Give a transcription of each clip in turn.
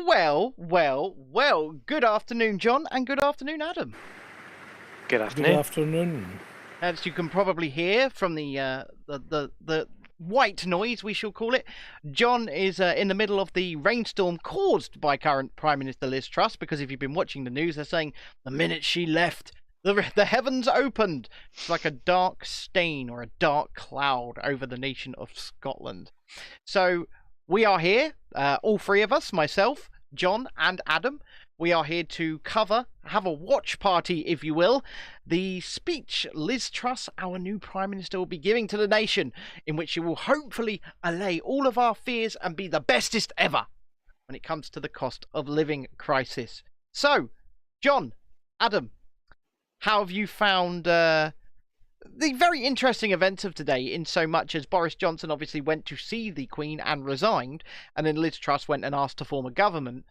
Well. Good afternoon, John, and good afternoon, Adam. Good afternoon. Good afternoon. As you can probably hear from the white noise, we shall call it, John is in the middle of the rainstorm caused by current Prime Minister Liz Truss, because if you've been watching the news, they're saying the minute she left, the heavens opened. It's like a dark stain or a dark cloud over the nation of Scotland. So we are here, all three of us, myself, John and Adam. We are here to have a watch party, if you will, the speech Liz Truss, our new Prime Minister, will be giving to the nation, in which she will hopefully allay all of our fears and be the bestest ever when it comes to the cost of living crisis. So, John, Adam, how have you found the very interesting events of today, in so much as Boris Johnson obviously went to see the Queen and resigned, and then Liz Truss went and asked to form a government,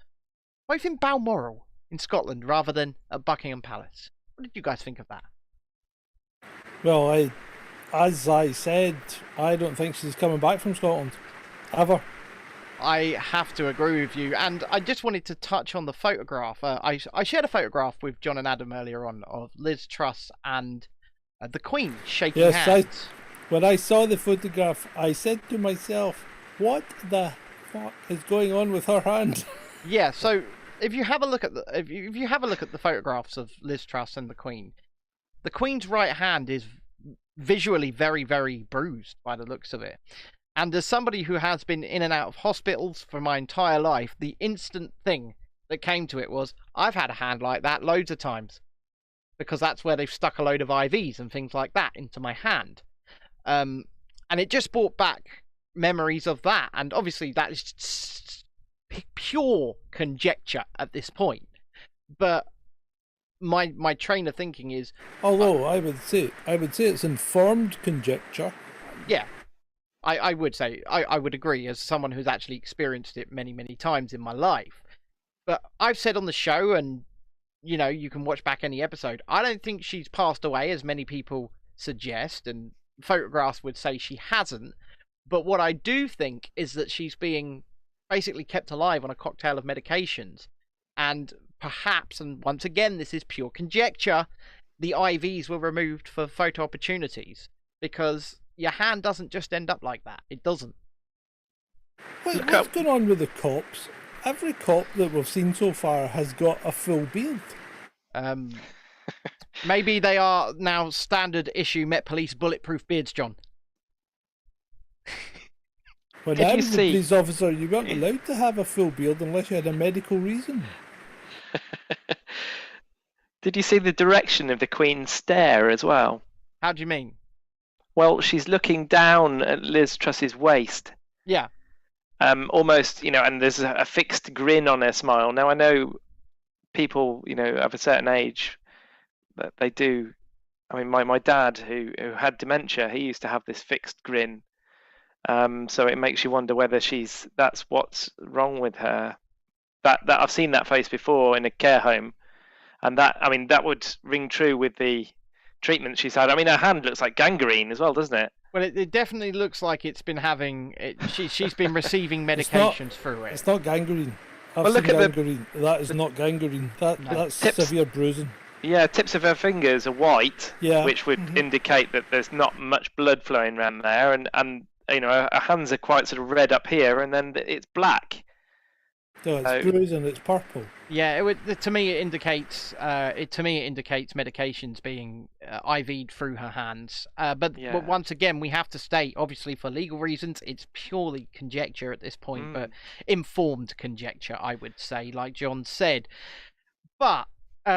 both in Balmoral in Scotland rather than at Buckingham Palace? What did you guys think of that? Well, as I said, I don't think she's coming back from Scotland, ever. I have to agree with you, and I just wanted to touch on the photograph. I shared a photograph with John and Adam earlier on of Liz Truss and the Queen shaking hands. When I saw the photograph, I said to myself, what the fuck is going on with her hand? Yeah, so if you have a look at the photographs of Liz Truss and the Queen's right hand is visually very, very bruised by the looks of it. And as somebody who has been in and out of hospitals for my entire life, the instant thing that came to it was, I've had a hand like that loads of times, because that's where they've stuck a load of IVs and things like that into my hand. And it just brought back memories of that, and obviously that is pure conjecture at this point, but my train of thinking is, although I would say it's informed conjecture. Yeah, I would say I would agree, as someone who's actually experienced it many times in my life. But I've said on the show, and you know, you can watch back any episode, I don't think she's passed away as many people suggest, and photographs would say she hasn't. But what I do think is that she's being basically kept alive on a cocktail of medications, and perhaps, and once again this is pure conjecture, the IVs were removed for photo opportunities, because your hand doesn't just end up like that. It doesn't. What's going on with the cops? Every cop that we've seen so far has got a full beard. Maybe they are now standard issue Met Police bulletproof beards, John. When I was a police officer, you weren't allowed to have a full beard unless you had a medical reason. Did you see the direction of the Queen's stare as well? How do you mean? Well, she's looking down at Liz Truss's waist. Yeah. Almost, and there's a fixed grin on her smile. Now, I know people, of a certain age, that they do. I mean, my dad, who had dementia, he used to have this fixed grin. So it makes you wonder whether that's what's wrong with her. That I've seen that face before in a care home, and that would ring true with the treatment she's had. I mean, her hand looks like gangrene as well, doesn't it? Well, it definitely looks like it's been having. She's been receiving medications through it. It's not gangrene. I've seen gangrene. That is not gangrene. That's severe bruising. Yeah, tips of her fingers are white, which would indicate that there's not much blood flowing around there, and her hands are quite sort of red up here, and then it's black. No, it's bruising. It's purple. Yeah, to me it indicates medications being IV'd through her hands. But once again, we have to state, obviously for legal reasons, it's purely conjecture at this point, but informed conjecture, I would say, like John said. But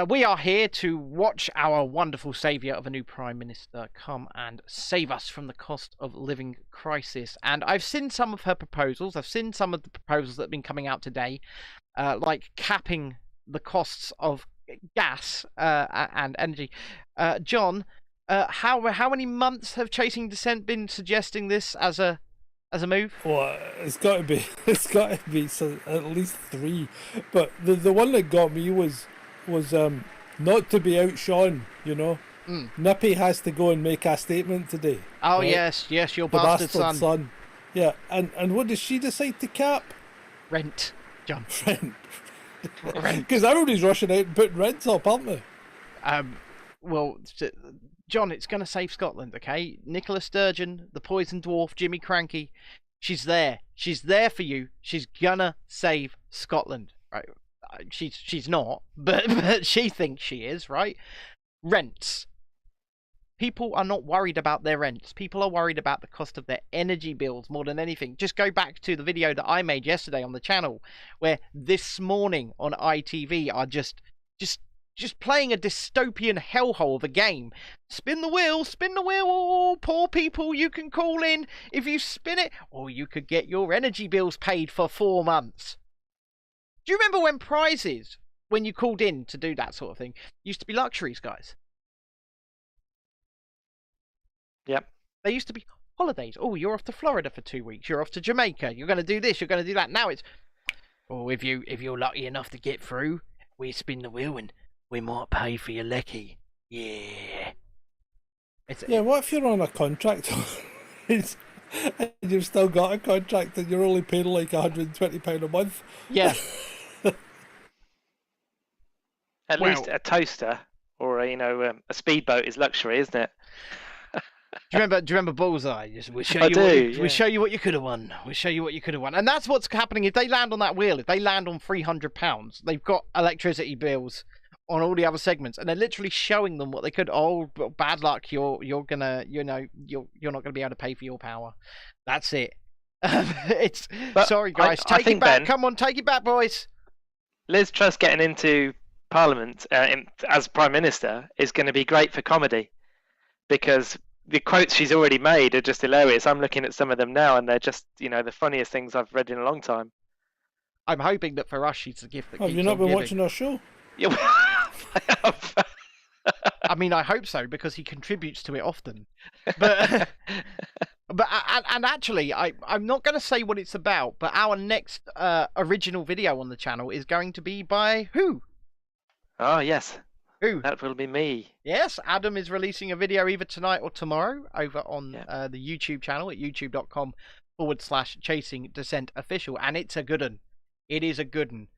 we are here to watch our wonderful saviour of a new Prime Minister come and save us from the cost of living crisis. And I've seen some of her proposals. I've seen some of the proposals that have been coming out today, like capping the costs of gas and energy. John, how many months have Chasing Dissent been suggesting this as a move? Well, it's got to be at least 3. But the one that got me was not to be outshone, Nippy has to go and make a statement today. Oh, right? Yes, your bastard son. Yeah, and what does she decide to cap? Rent. John. Rent. Because everybody's rushing out and putting rents up, aren't they? Well, John, it's going to save Scotland, okay? Nicola Sturgeon, the Poison Dwarf, Jimmy Cranky, she's there. She's there for you. She's gonna save Scotland, right? She's not, but she thinks she is, right? Rents. People are not worried about their rents. People are worried about the cost of their energy bills more than anything. Just go back to the video that I made yesterday on the channel, where this morning on ITV are just playing a dystopian hellhole of a game. Spin the wheel, oh, poor people, you can call in if you spin it, or you could get your energy bills paid for 4 months. Do you remember when prizes, when you called in to do that sort of thing, used to be luxuries, guys? Yep. They used to be holidays. Oh, you're off to Florida for 2 weeks. You're off to Jamaica. You're going to do this. You're going to do that. Now it's, oh, if you're lucky enough to get through, we spin the wheel and we might pay for your lecky. Yeah. What if you're on a contract and you've still got a contract and you're only paying like £120 a month? Yeah. At least a toaster or a speedboat is luxury, isn't it? Do you remember Bullseye? We'll show you what you could have won. We'll show you what you could have won. And that's what's happening if they land on that wheel. If they land on £300, they've got electricity bills on all the other segments, and they're literally showing them what they could. Oh, bad luck! You're not gonna be able to pay for your power. That's it. Sorry, guys. Take it back. Ben, come on, take it back, boys. Liz Truss getting into Parliament as Prime Minister is going to be great for comedy, because the quotes she's already made are just hilarious. I'm looking at some of them now, and they're just, the funniest things I've read in a long time. I'm hoping that for us, she's the gift that keeps on giving. Have you not been giving. watching our show? Yeah, I have. I mean, I hope so, because he contributes to it often. But actually, I'm not going to say what it's about, but our next original video on the channel is going to be by who? Oh, yes. Who? That will be me. Yes, Adam is releasing a video either tonight or tomorrow over on the YouTube channel at youtube.com/Chasing Dissent Official, and it's a good one. It is a good one.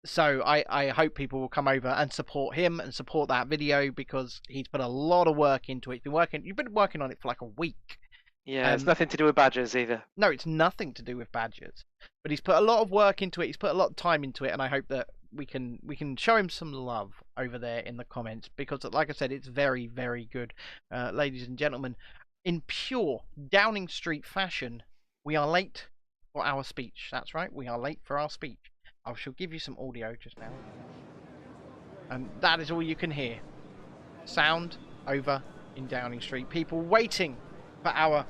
So I hope people will come over and support him and support that video, because he's put a lot of work into it. You've been working on it for like a week. Yeah, it's nothing to do with badgers either. No, it's nothing to do with badgers. But he's put a lot of work into it. He's put a lot of time into it, and I hope that we can show him some love over there in the comments, because, like I said, it's very, very good. Ladies and gentlemen, in pure Downing Street fashion, we are late for our speech. That's right, we are late for our speech. I shall give you some audio just now. And that is all you can hear. Sound over in Downing Street. People waiting for our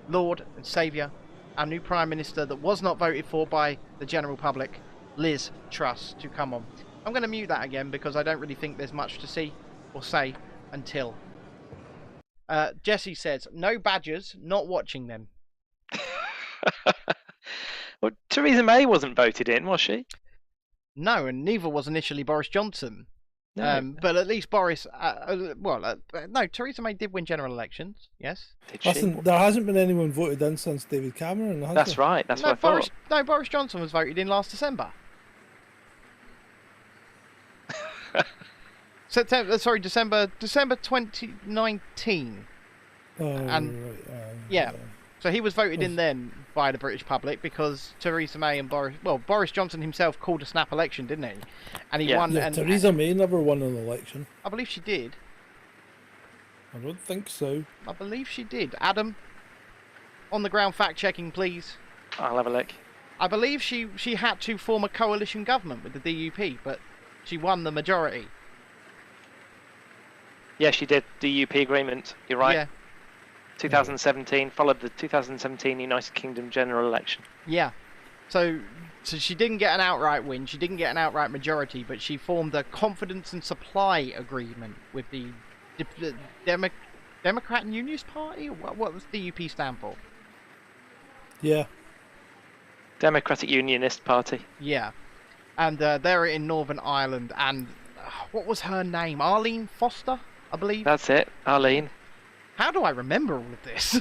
Lord and Saviour, our new Prime Minister that was not voted for by the general public, Liz Truss, to come on. I'm going to mute that again, because I don't really think there's much to see or say until. Jesse says, no badgers, not watching them. Well, Theresa May wasn't voted in, was she? No, and neither was initially Boris Johnson. No. But at least Boris... no, Theresa May did win general elections, yes. Did she? Listen, there hasn't been anyone voted in since David Cameron, has That's there? right, that's what I thought. Boris Johnson was voted in last December. December 2019. Yeah. So he was voted in then by the British public, because Theresa May and Boris Johnson himself called a snap election, didn't he? And he won. Yeah, Theresa May never won an election. I believe she did. I don't think so. I believe she did. Adam, on the ground fact checking, please. I'll have a look. I believe she had to form a coalition government with the DUP, but she won the majority. Yeah, she did. DUP agreement. You're right. Yeah. 2017 followed the 2017 United Kingdom general election. Yeah. So she didn't get an outright win. She didn't get an outright majority, but she formed a confidence and supply agreement with the Democrat and Unionist Party. What does DUP stand for? Yeah. Democratic Unionist Party. Yeah. And they're in Northern Ireland. And what was her name? Arlene Foster, I believe. That's it, Arlene. How do I remember all of this?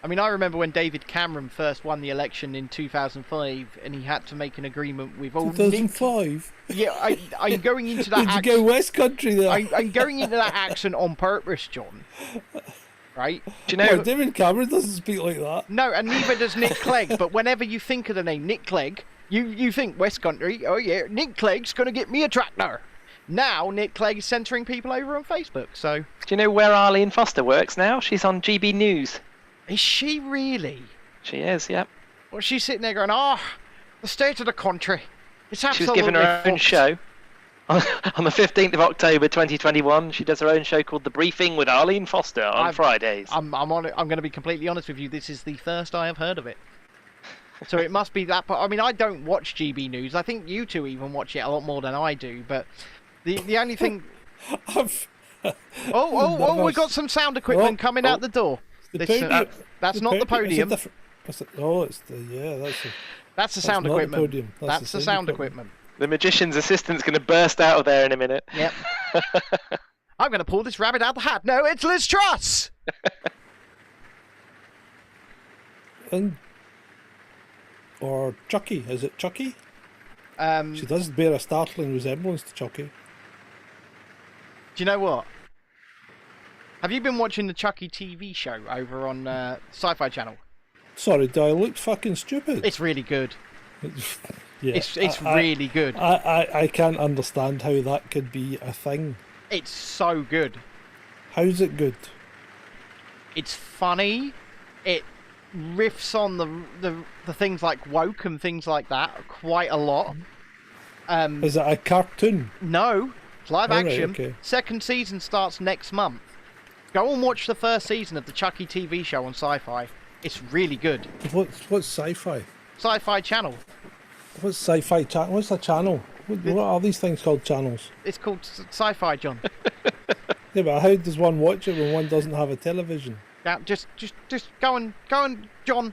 I mean, I remember when David Cameron first won the election in 2005, and he had to make an agreement with all. 2005. Yeah, I'm going into that. Did you go West Country there? I'm going into that accent on purpose, John. Right? Do you know? Well, David Cameron doesn't speak like that. No, and neither does Nick Clegg. But whenever you think of the name Nick Clegg, you think West Country. Oh yeah, Nick Clegg's gonna get me a tractor. Now Nick Clegg is censoring people over on Facebook. So. Do you know where Arlene Foster works now? She's on GB News. Is she really? She is, yep. Well, she's sitting there going, the state of the country. It's absolutely She was given her own fucked." show. On the 15th of October 2021, she does her own show called The Briefing with Arlene Foster on Fridays. I'm on it. I'm going to be completely honest with you. This is the first I have heard of it. So it must be that. I mean, I don't watch GB News. I think you two even watch it a lot more than I do. But the only thing. We got some sound equipment coming out the door. That's not the podium. It's that's the sound equipment. That's the sound equipment. The magician's assistant's going to burst out of there in a minute. Yep. I'm going to pull this rabbit out the hat. No, it's Liz Truss! Or Chucky. Is it Chucky? She She does bear a startling resemblance to Chucky. Do you know what? Have you been watching the Chucky TV show over on Sci-Fi Channel? Sorry, do I look fucking stupid? It's really good. Yeah, It's really good. I can't understand how that could be a thing. It's so good. How's it good? It's funny. It riffs on the things like woke and things like that quite a lot. Is it a cartoon? No, it's live All right, action. okay. Second season starts next month. Go and watch the first season of the Chucky TV show on Sci-Fi. It's really good. What's sci-fi? Sci-Fi Channel. What's sci-fi channel? What's a channel? What are these things called channels? It's called Sci-Fi, John. Yeah, but how does one watch it when one doesn't have a television? Now, just go and, John,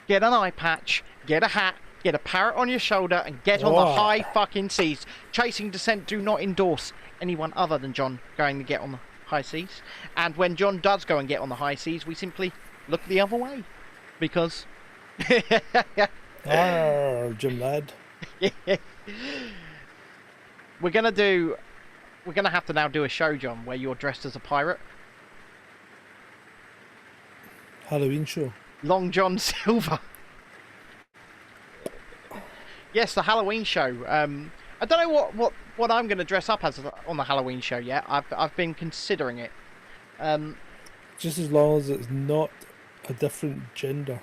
get an eye patch, get a hat, get a parrot on your shoulder, and get on the high fucking seas. Chasing Dissent do not endorse anyone other than John going to get on the high seas. And when John does go and get on the high seas, we simply look the other way. Because... Jim lad. We're gonna have to now do a show, John, where you're dressed as a pirate. Halloween show. Long John Silver. Yes, the Halloween show. I don't know what I'm going to dress up as on the Halloween show yet. I've been considering it. Just as long as it's not a different gender.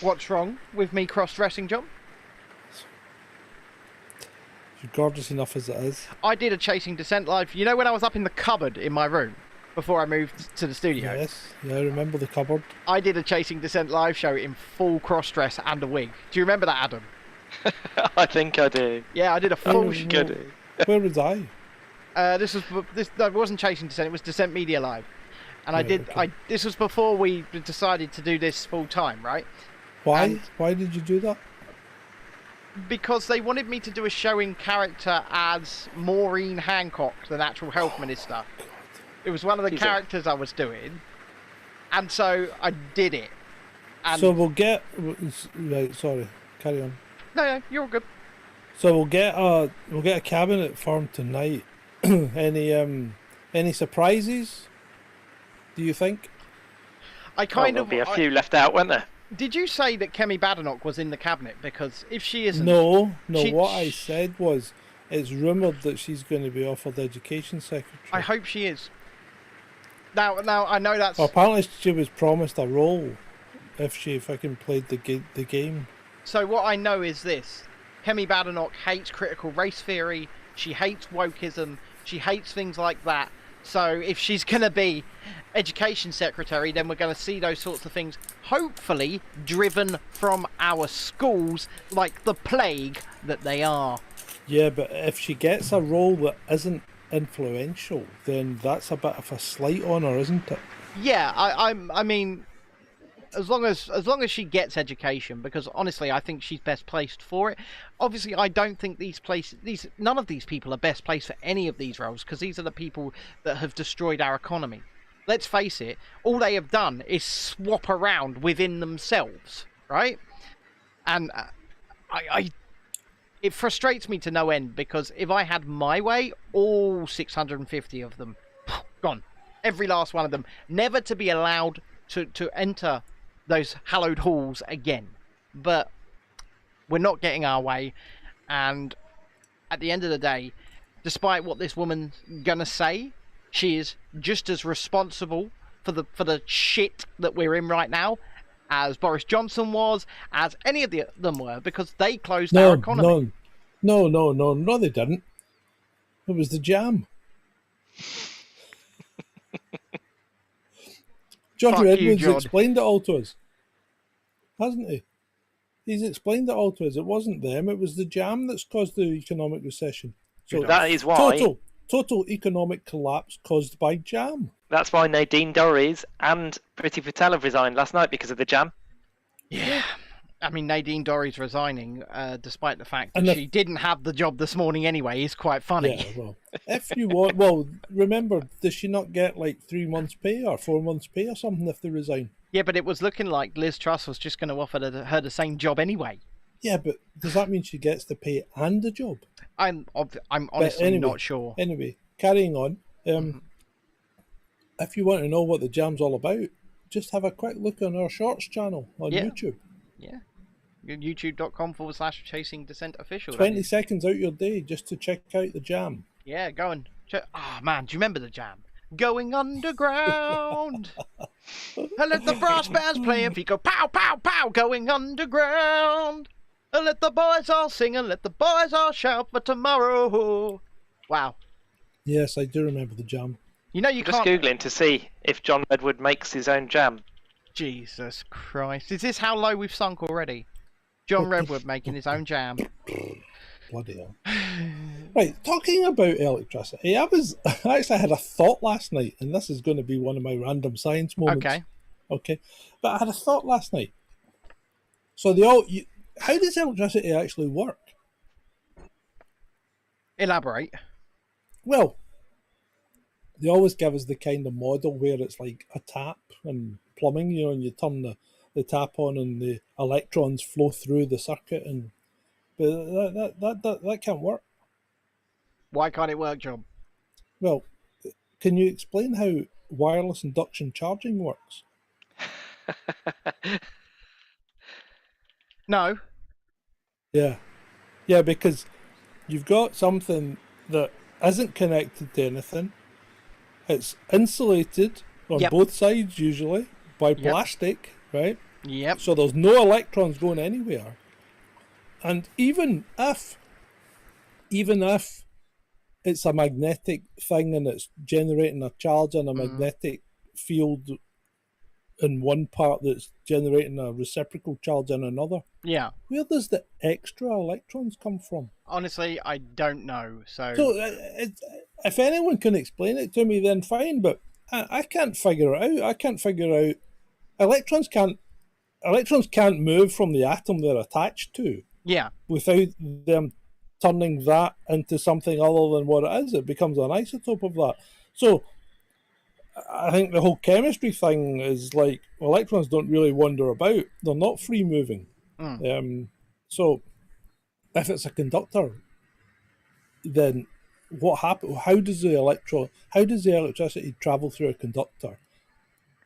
What's wrong with me cross-dressing, John? You're gorgeous enough as it is. I did a Chasing Dissent live. You know when I was up in the cupboard in my room before I moved to the studio? Yes, yeah, I remember the cupboard. I did a Chasing Dissent live show in full cross-dress and a wig. Do you remember that, Adam? I think I do. Yeah, I did a full... Where was I? This wasn't Chasing Dissent, it was Dissent Media Live. And this was before we decided to do this full time, right? Why? Why did you do that? Because they wanted me to do a show in character as Maureen Hancock, the Natural Health Minister. It was one of the characters I was doing, and so I did it. And so we'll get... Right, sorry. Carry on. No, you're all good. So we'll get a cabinet formed tonight. Any surprises? Do you think? There'll be a few left out, won't there? Did you say that Kemi Badenoch was in the cabinet? Because if she isn't... No. What I said was, it's rumoured that she's going to be offered Education Secretary. I hope she is. Now I know that's... Well, apparently she was promised a role if she fucking played the game. So what I know is this. Kemi Badenoch hates critical race theory. She hates wokeism. She hates things like that. So if she's going to be Education Secretary, then we're going to see those sorts of things, hopefully driven from our schools like the plague that they are. Yeah, but if she gets a role that isn't influential, then that's a bit of a slight on her, isn't it? Yeah, I mean, as long as she gets education, because honestly, I think she's best placed for it. Obviously, I don't think none of these people are best placed for any of these roles, because these are the people that have destroyed our economy. let's face it, all they have done is swap around within themselves, right? And it frustrates me to no end, because if I had my way, all 650 of them, gone. Every last one of them. Never to be allowed to enter those hallowed halls again. But we're not getting our way. And at the end of the day, despite what this woman's gonna say, she is just as responsible for the shit that we're in right now as Boris Johnson was, as any of them were, because they closed our economy. No, they didn't. It was the jam. George Edwards explained it all to us, hasn't he? He's explained it all to us. It wasn't them, it was the jam that's caused the economic recession. So that is why... Total economic collapse caused by jam. That's why Nadine Dorries and Priti Patel have resigned last night, because of the jam. Yeah. I mean, Nadine Dorries resigning, despite the fact that she didn't have the job this morning anyway, is quite funny. Yeah, well, if you want... Well, remember, does she not get like 3 months' pay or 4 months' pay or something if they resign? Yeah, but it was looking like Liz Truss was just going to offer her the same job anyway. Yeah, but does that mean she gets the pay and the job? I'm honestly not sure. Anyway, carrying on. If you want to know what the jam's all about, just have a quick look on our shorts channel on YouTube. Yeah. YouTube.com/Chasing Dissent official. 20 seconds out your day just to check out the jam. Yeah, go and check. Oh man, do you remember the jam? Going underground. I let the brass bands play and feet go pow, pow, pow. Going underground. I let the boys all sing and let the boys all shout for tomorrow. Wow. Yes, I do remember the jam. You know you just can't... Googling to see if John Redwood makes his own jam. Jesus Christ. Is this how low we've sunk already? John Redwood making his own jam. Bloody hell. Right, talking about electricity, I actually had a thought last night, and this is going to be one of my random science moments. Okay. But I had a thought last night. So how does electricity actually work? Elaborate. Well, they always give us the kind of model where it's like a tap and plumbing, and you turn the tap on and the electrons flow through the circuit, but that can't work. Why can't it work, John? Well, can you explain how wireless induction charging works? No. Yeah, because you've got something that isn't connected to anything. It's insulated on both sides usually by plastic, right? Yep. So there's no electrons going anywhere. And even if it's a magnetic thing and it's generating a charge and a magnetic field in one part that's generating a reciprocal charge in another. Yeah. Where does the extra electrons come from? Honestly, I don't know. So if anyone can explain it to me, then fine. But I can't figure it out. I can't figure out. Electrons can't move from the atom they're attached to. Yeah. Without them turning that into something other than what it is. It becomes an isotope of that. So I think the whole chemistry thing is like electrons don't really wander about. They're not free moving. So if it's a conductor, then what happens? How does the electricity travel through a conductor?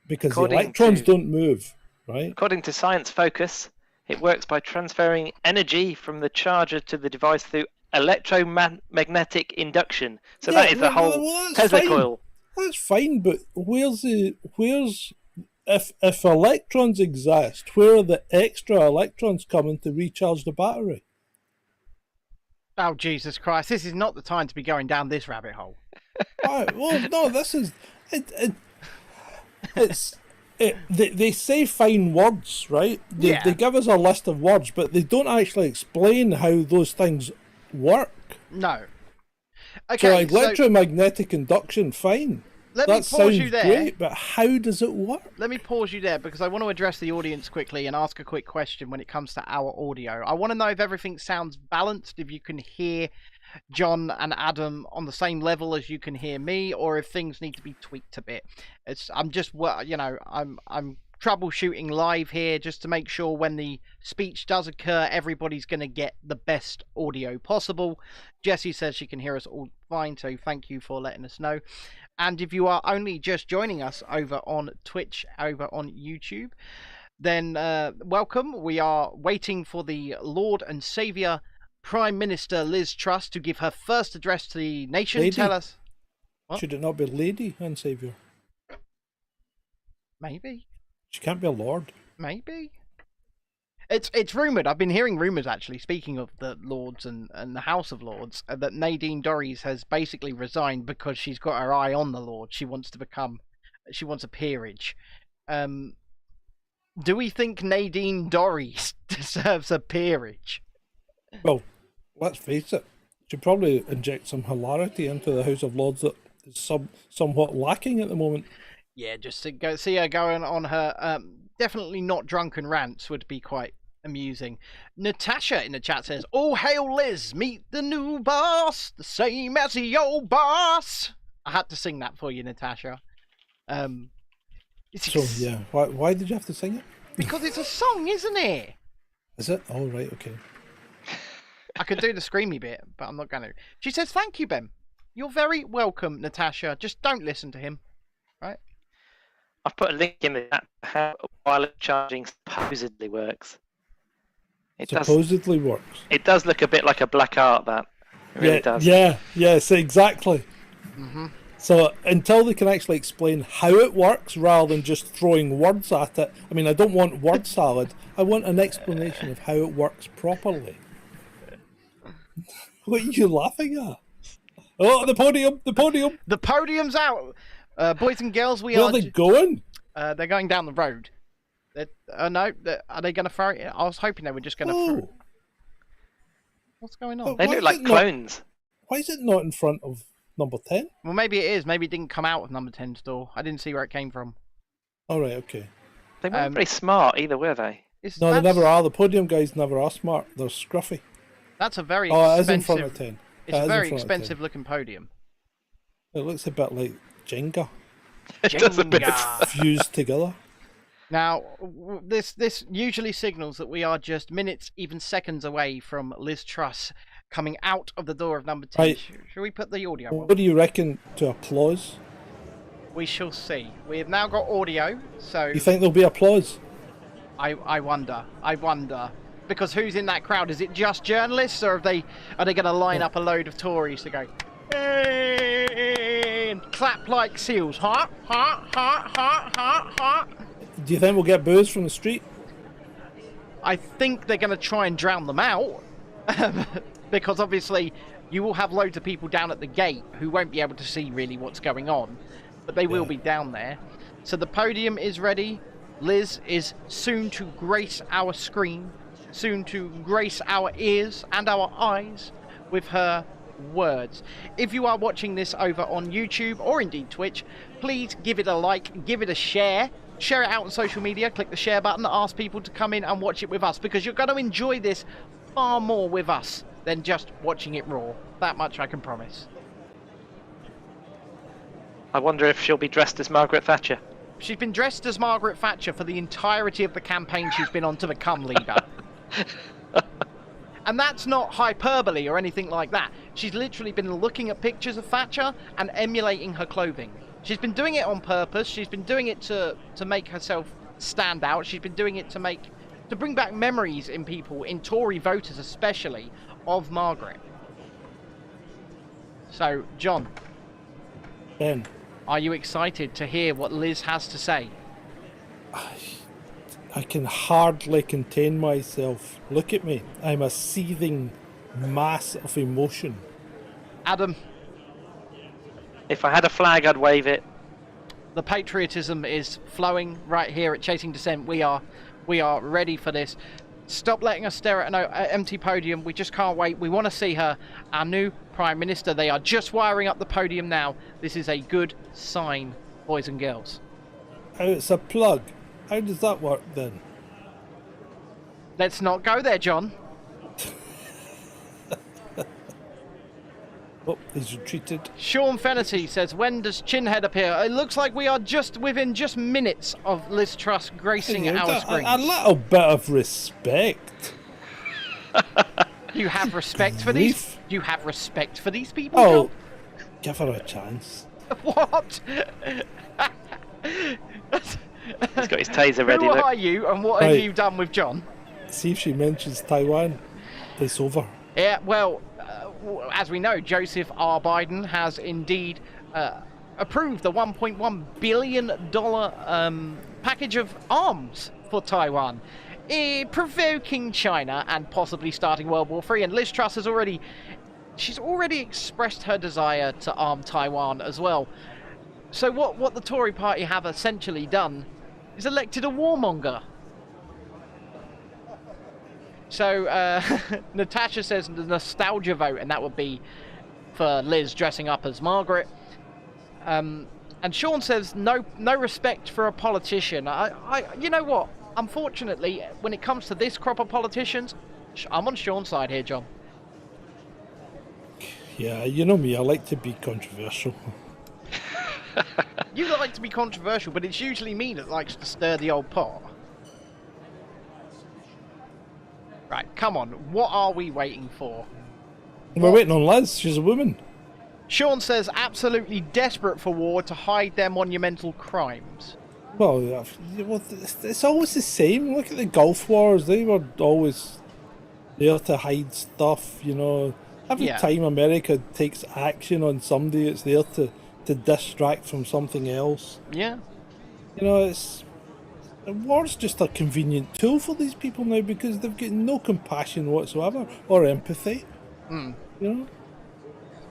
Because the electrons don't move, right? According to Science Focus, it works by transferring energy from the charger to the device through electromagnetic induction. So that is the whole Tesla coil. That's fine, but if electrons exist, where are the extra electrons coming to recharge the battery? Oh, Jesus Christ. This is not the time to be going down this rabbit hole. Right, well, no, this is... They say fine words, right? They give us a list of words, but they don't actually explain how those things work. No. Okay, so like electromagnetic induction, fine. Let me pause you there. Great, but how does it work? Let me pause you there because I want to address the audience quickly and ask a quick question when it comes to our audio. I want to know if everything sounds balanced, if you can hear John and Adam on the same level as you can hear me, or if things need to be tweaked a bit. I'm just, I'm troubleshooting live here just to make sure when the speech does occur, everybody's going to get the best audio possible. Jessie says she can hear us all fine, so thank you for letting us know. And if you are only just joining us over on Twitch, over on YouTube, then welcome. We are waiting for the Lord and Saviour Prime Minister Liz Truss to give her first address to the nation. Lady. Tell us. What? Should it not be Lady and Saviour? Maybe. She can't be a lord. Maybe. It's rumoured. I've been hearing rumours, actually, speaking of the Lords and the House of Lords, that Nadine Dorries has basically resigned because she's got her eye on the Lord. She wants a peerage. Do we think Nadine Dorries deserves a peerage? Well, let's face it. She'd probably inject some hilarity into the House of Lords that is somewhat lacking at the moment. Yeah, just to go see her going on her definitely not drunken rants would be quite amusing. Natasha in the chat says, "Oh, hail Liz, meet the new boss, the same as the old boss." I had to sing that for you, Natasha. So, yeah, why did you have to sing it? Because it's a song, isn't it? Is it? Oh, right, okay. I could do the screamy bit, but I'm not going to. She says, "Thank you, Ben. You're very welcome, Natasha. Just don't listen to him." Right? I've put a link in the chat how wireless charging supposedly works. It supposedly works. It does look a bit like a black art, that. It really does. Yes, exactly. Mm-hmm. So until they can actually explain how it works rather than just throwing words at it, I mean, I don't want word salad. I want an explanation of how it works properly. What are you laughing at? Oh, the podium! The podium! The podium's out! Boys and girls, Where are they going? They're going down the road. No, are they going to throw it? I was hoping they were just going to throw. What's going on? They look like clones. Why is it not in front of number 10? Well, maybe it is. Maybe it didn't come out of number 10's door. I didn't see where it came from. All right, okay. They weren't very smart either, were they? No, they never are. The podium guys never are smart. They're scruffy. That's a very expensive... it is in front of 10. It's a very expensive looking podium. It looks a bit like Jenga. It does a bit. Fused together. Now, this usually signals that we are just minutes, even seconds away from Liz Truss coming out of the door of number 10. Right. Shall we put the audio on? What do you reckon to applause? We shall see. We have now got audio, so... You think there'll be applause? I wonder. Because who's in that crowd? Is it just journalists, or are they going to line up a load of Tories to go, hey, and clap like seals? Ha, ha, ha, ha, ha, ha. Do you think we'll get boos from the street? I think they're going to try and drown them out. Because obviously you will have loads of people down at the gate who won't be able to see really what's going on. But they will be down there. So the podium is ready. Liz is soon to grace our screen, soon to grace our ears and our eyes with her words. If you are watching this over on YouTube or indeed Twitch, please give it a like, give it a share it out on social media, click the share button, ask people to come in and watch it with us, because you're going to enjoy this far more with us than just watching it raw. That much I can promise. I wonder if she'll be dressed as Margaret Thatcher. She's been dressed as Margaret Thatcher for the entirety of the campaign she's been on to become leader. And that's not hyperbole or anything like that. She's literally been looking at pictures of Thatcher and emulating her clothing. She's been doing it on purpose. She's been doing it to make herself stand out. She's been doing it to bring back memories in people, in Tory voters especially, of Margaret. So, John. Ben. Are you excited to hear what Liz has to say? I can hardly contain myself. Look at me. I'm a seething mass of emotion. Adam. If I had a flag, I'd wave it. The patriotism is flowing right here at Chasing Dissent. We are ready for this. Stop letting us stare at an empty podium. We just can't wait. We want to see her, our new Prime Minister. They are just wiring up the podium now. This is a good sign, boys and girls. Oh, it's a plug. How does that work then? Let's not go there, John. Oh, he's retreated. Sean Fennessy says, when does Chinhead appear? It looks like we are just within minutes of Liz Truss gracing our screens. A little bit of respect. You have respect for these? You have respect for these people, Oh, John? give her a chance. What? He's got his taser ready. Who Look. are you and what have Right. you done with John? See if she mentions Taiwan. It's over. Yeah, well, as we know, Joseph R. Biden has indeed approved the $1.1 billion package of arms for Taiwan, provoking China and possibly starting World War III. And Liz Truss has already expressed her desire to arm Taiwan as well. So what the Tory party have essentially done is elected a warmonger. So Natasha says the nostalgia vote, and that would be for Liz dressing up as Margaret. And Sean says no respect for a politician. You know what? Unfortunately, when it comes to this crop of politicians, I'm on Sean's side here, John. Yeah, you know me, I like to be controversial. You like to be controversial, but it's usually me that likes to stir the old pot. Right, come on. What are we waiting for? We're waiting on Liz, she's a woman. Sean says absolutely desperate for war to hide their monumental crimes. Well, it's always the same. Look at the Gulf Wars, they were always there to hide stuff, you know. Every time America takes action on somebody, it's there to distract from something else. Yeah. You know, war's just a convenient tool for these people now because they've got no compassion whatsoever or empathy. You know?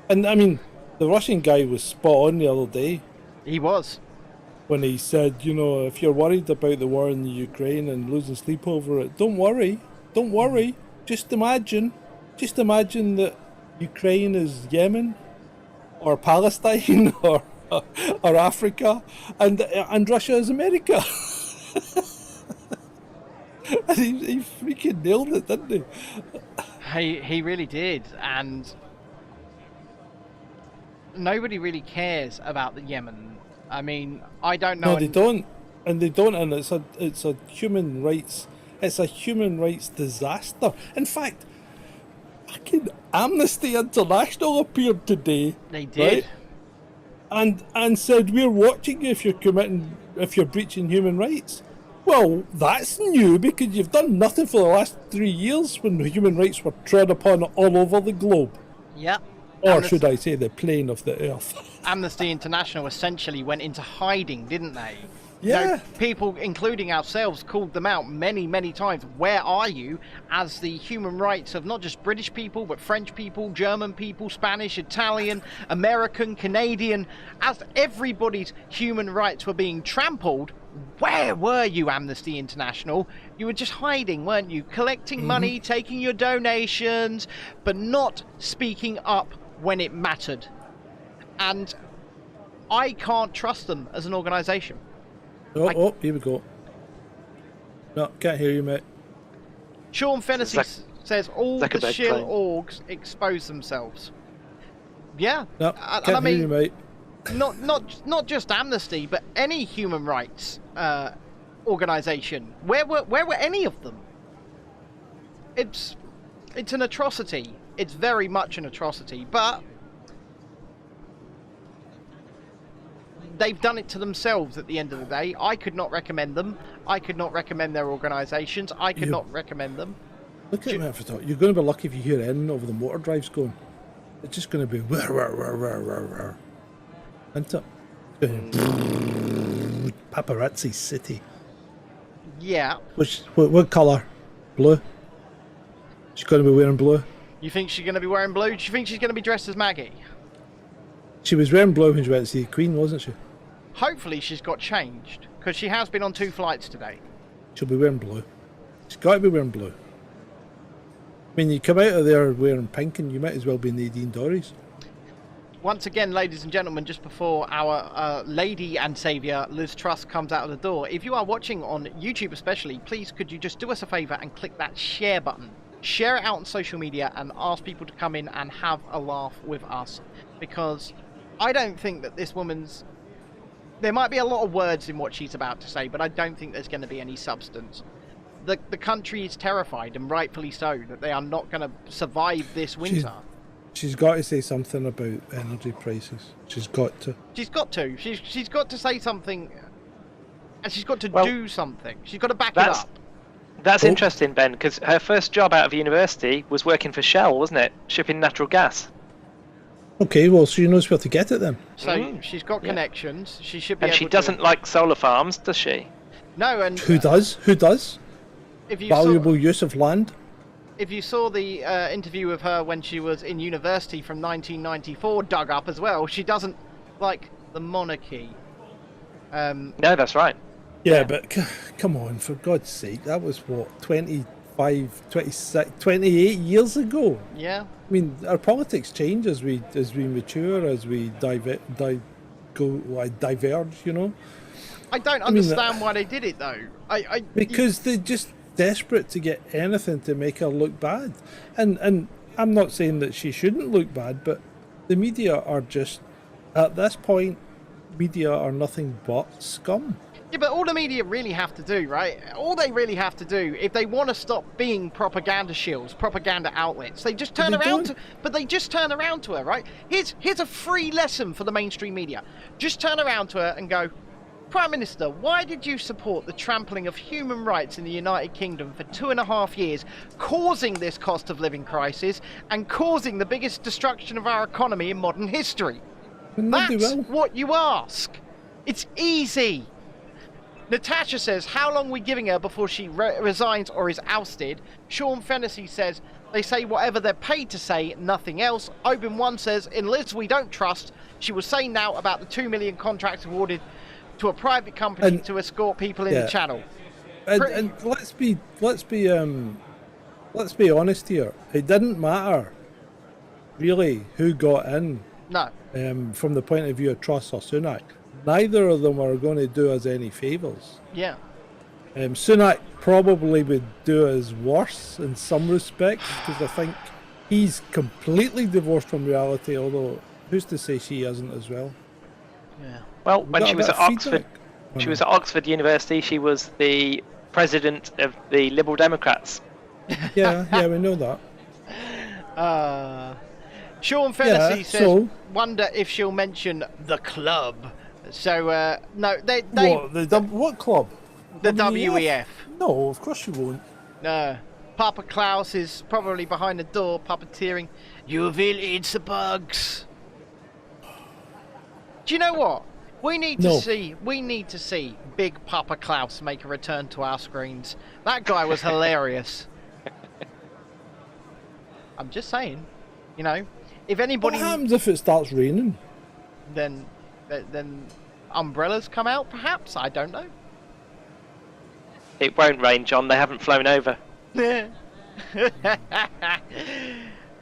And I mean, the Russian guy was spot on the other day. He was. When he said, you know, if you're worried about the war in the Ukraine and losing sleep over it, don't worry. Don't worry. Just imagine that Ukraine is Yemen or Palestine or Africa and Russia is America. And he freaking nailed it, didn't he? He really did, and nobody really cares about the Yemen. I mean, I don't know. No, they don't, and it's a human rights disaster. In fact, fucking Amnesty International appeared today. They did, right? And said we're watching you if you're breaching human rights. Well, that's new because you've done nothing for the last 3 years when human rights were trod upon all over the globe. Yep. Or should I say the plane of the earth? Amnesty International essentially went into hiding, didn't they? Yeah. You know, people, including ourselves, called them out many, many times. Where are you as the human rights of not just British people, but French people, German people, Spanish, Italian, American, Canadian, as everybody's human rights were being trampled? Where were you, Amnesty International? You were just hiding, weren't you? Collecting money, taking your donations, but not speaking up when it mattered. And I can't trust them as an organisation. Oh, here we go. No, can't hear you, mate. Sean Fennessy says all the shill claim. orgs expose themselves. Yeah. No, can't hear you, mate. Not just Amnesty, but any human rights organisation. Where were any of them? It's an atrocity. It's very much an atrocity, but they've done it to themselves at the end of the day. I could not recommend them. I could not recommend their organisations. I could not recommend them. Look at me for thought. You're going to be lucky if you hear anything over the motor drives going. It's just going to be whir, whir, whir, whir, whir, whir. Isn't it? Paparazzi City. Yeah. What colour? Blue? She's going to be wearing blue. You think she's going to be wearing blue? Do you think she's going to be dressed as Maggie? She was wearing blue when she went to see the Queen, wasn't she? Hopefully she's got changed, because she has been on 2 flights today. She'll be wearing blue. She's got to be wearing blue. I mean, you come out of there wearing pink and you might as well be Nadine Dorries. Once again, ladies and gentlemen, just before our lady and saviour Liz Truss comes out of the door, if you are watching on YouTube especially, please could you just do us a favour and click that share button. share it out on social media and ask people to come in and have a laugh with us, because I don't think that this woman's... There might be a lot of words in what she's about to say, but I don't think there's going to be any substance. The country is terrified, and rightfully so, that they are not going to survive this winter. She's got to say something about energy prices. She's got to. She's got to. She's got to say something, and she's got to do something. She's got to back it up. That's interesting, Ben, because her first job out of university was working for Shell, wasn't it? Shipping natural gas. Okay, well, she knows where to get it then. So she's got connections. She should be. And she doesn't like solar farms, does she? No, and who does? Who does? If you Valuable use of land. If you saw the interview of her when she was in university from 1994, dug up as well, she doesn't like the monarchy. No, that's right. Yeah, but come on, for God's sake, that was what, 25, 26, 28 years ago? Yeah. I mean, our politics change as we mature, as we diverge, you know? I don't understand why they did it, though. Because they're just desperate to get anything to make her look bad. And I'm not saying that she shouldn't look bad, but the media are just, at this point, media are nothing but scum. Yeah, but all the media really have to do, right? All they really have to do, if they want to stop being propaganda shields, propaganda outlets, they just turn around to... But they just turn around to her, right? Here's a free lesson for the mainstream media. Just turn around to her and go, Prime Minister, why did you support the trampling of human rights in the United Kingdom for 2.5 years, causing this cost of living crisis and causing the biggest destruction of our economy in modern history? That's what you ask. It's easy. Natasha says, how long are we giving her before she resigns or is ousted? Sean Fennessy says, they say whatever they're paid to say, nothing else. Oben1 says, in Liz we don't trust. She will say now about the 2 million contracts awarded to a private company to escort people in the channel. And let's be honest here. It didn't matter really who got in. No. From the point of view of Truss or Sunak, neither of them are going to do us any favours. Yeah. Sunak probably would do us worse in some respects, because I think he's completely divorced from reality, although who's to say she isn't as well? Yeah. Well, when she was at Oxford University, she was the president of the Liberal Democrats. Yeah, we know that. Sean Fennessy says, wonder if she'll mention the club. So, no, they what club? The WEF. No, of course she won't. No. Papa Klaus is probably behind the door puppeteering. You will eat the bugs. Do you know what? We need to see Big Papa Klaus make a return to our screens. That guy was hilarious. I'm just saying, you know, if anybody... What happens if it starts raining? Then umbrellas come out, perhaps? I don't know. It won't rain, John. They haven't flown over.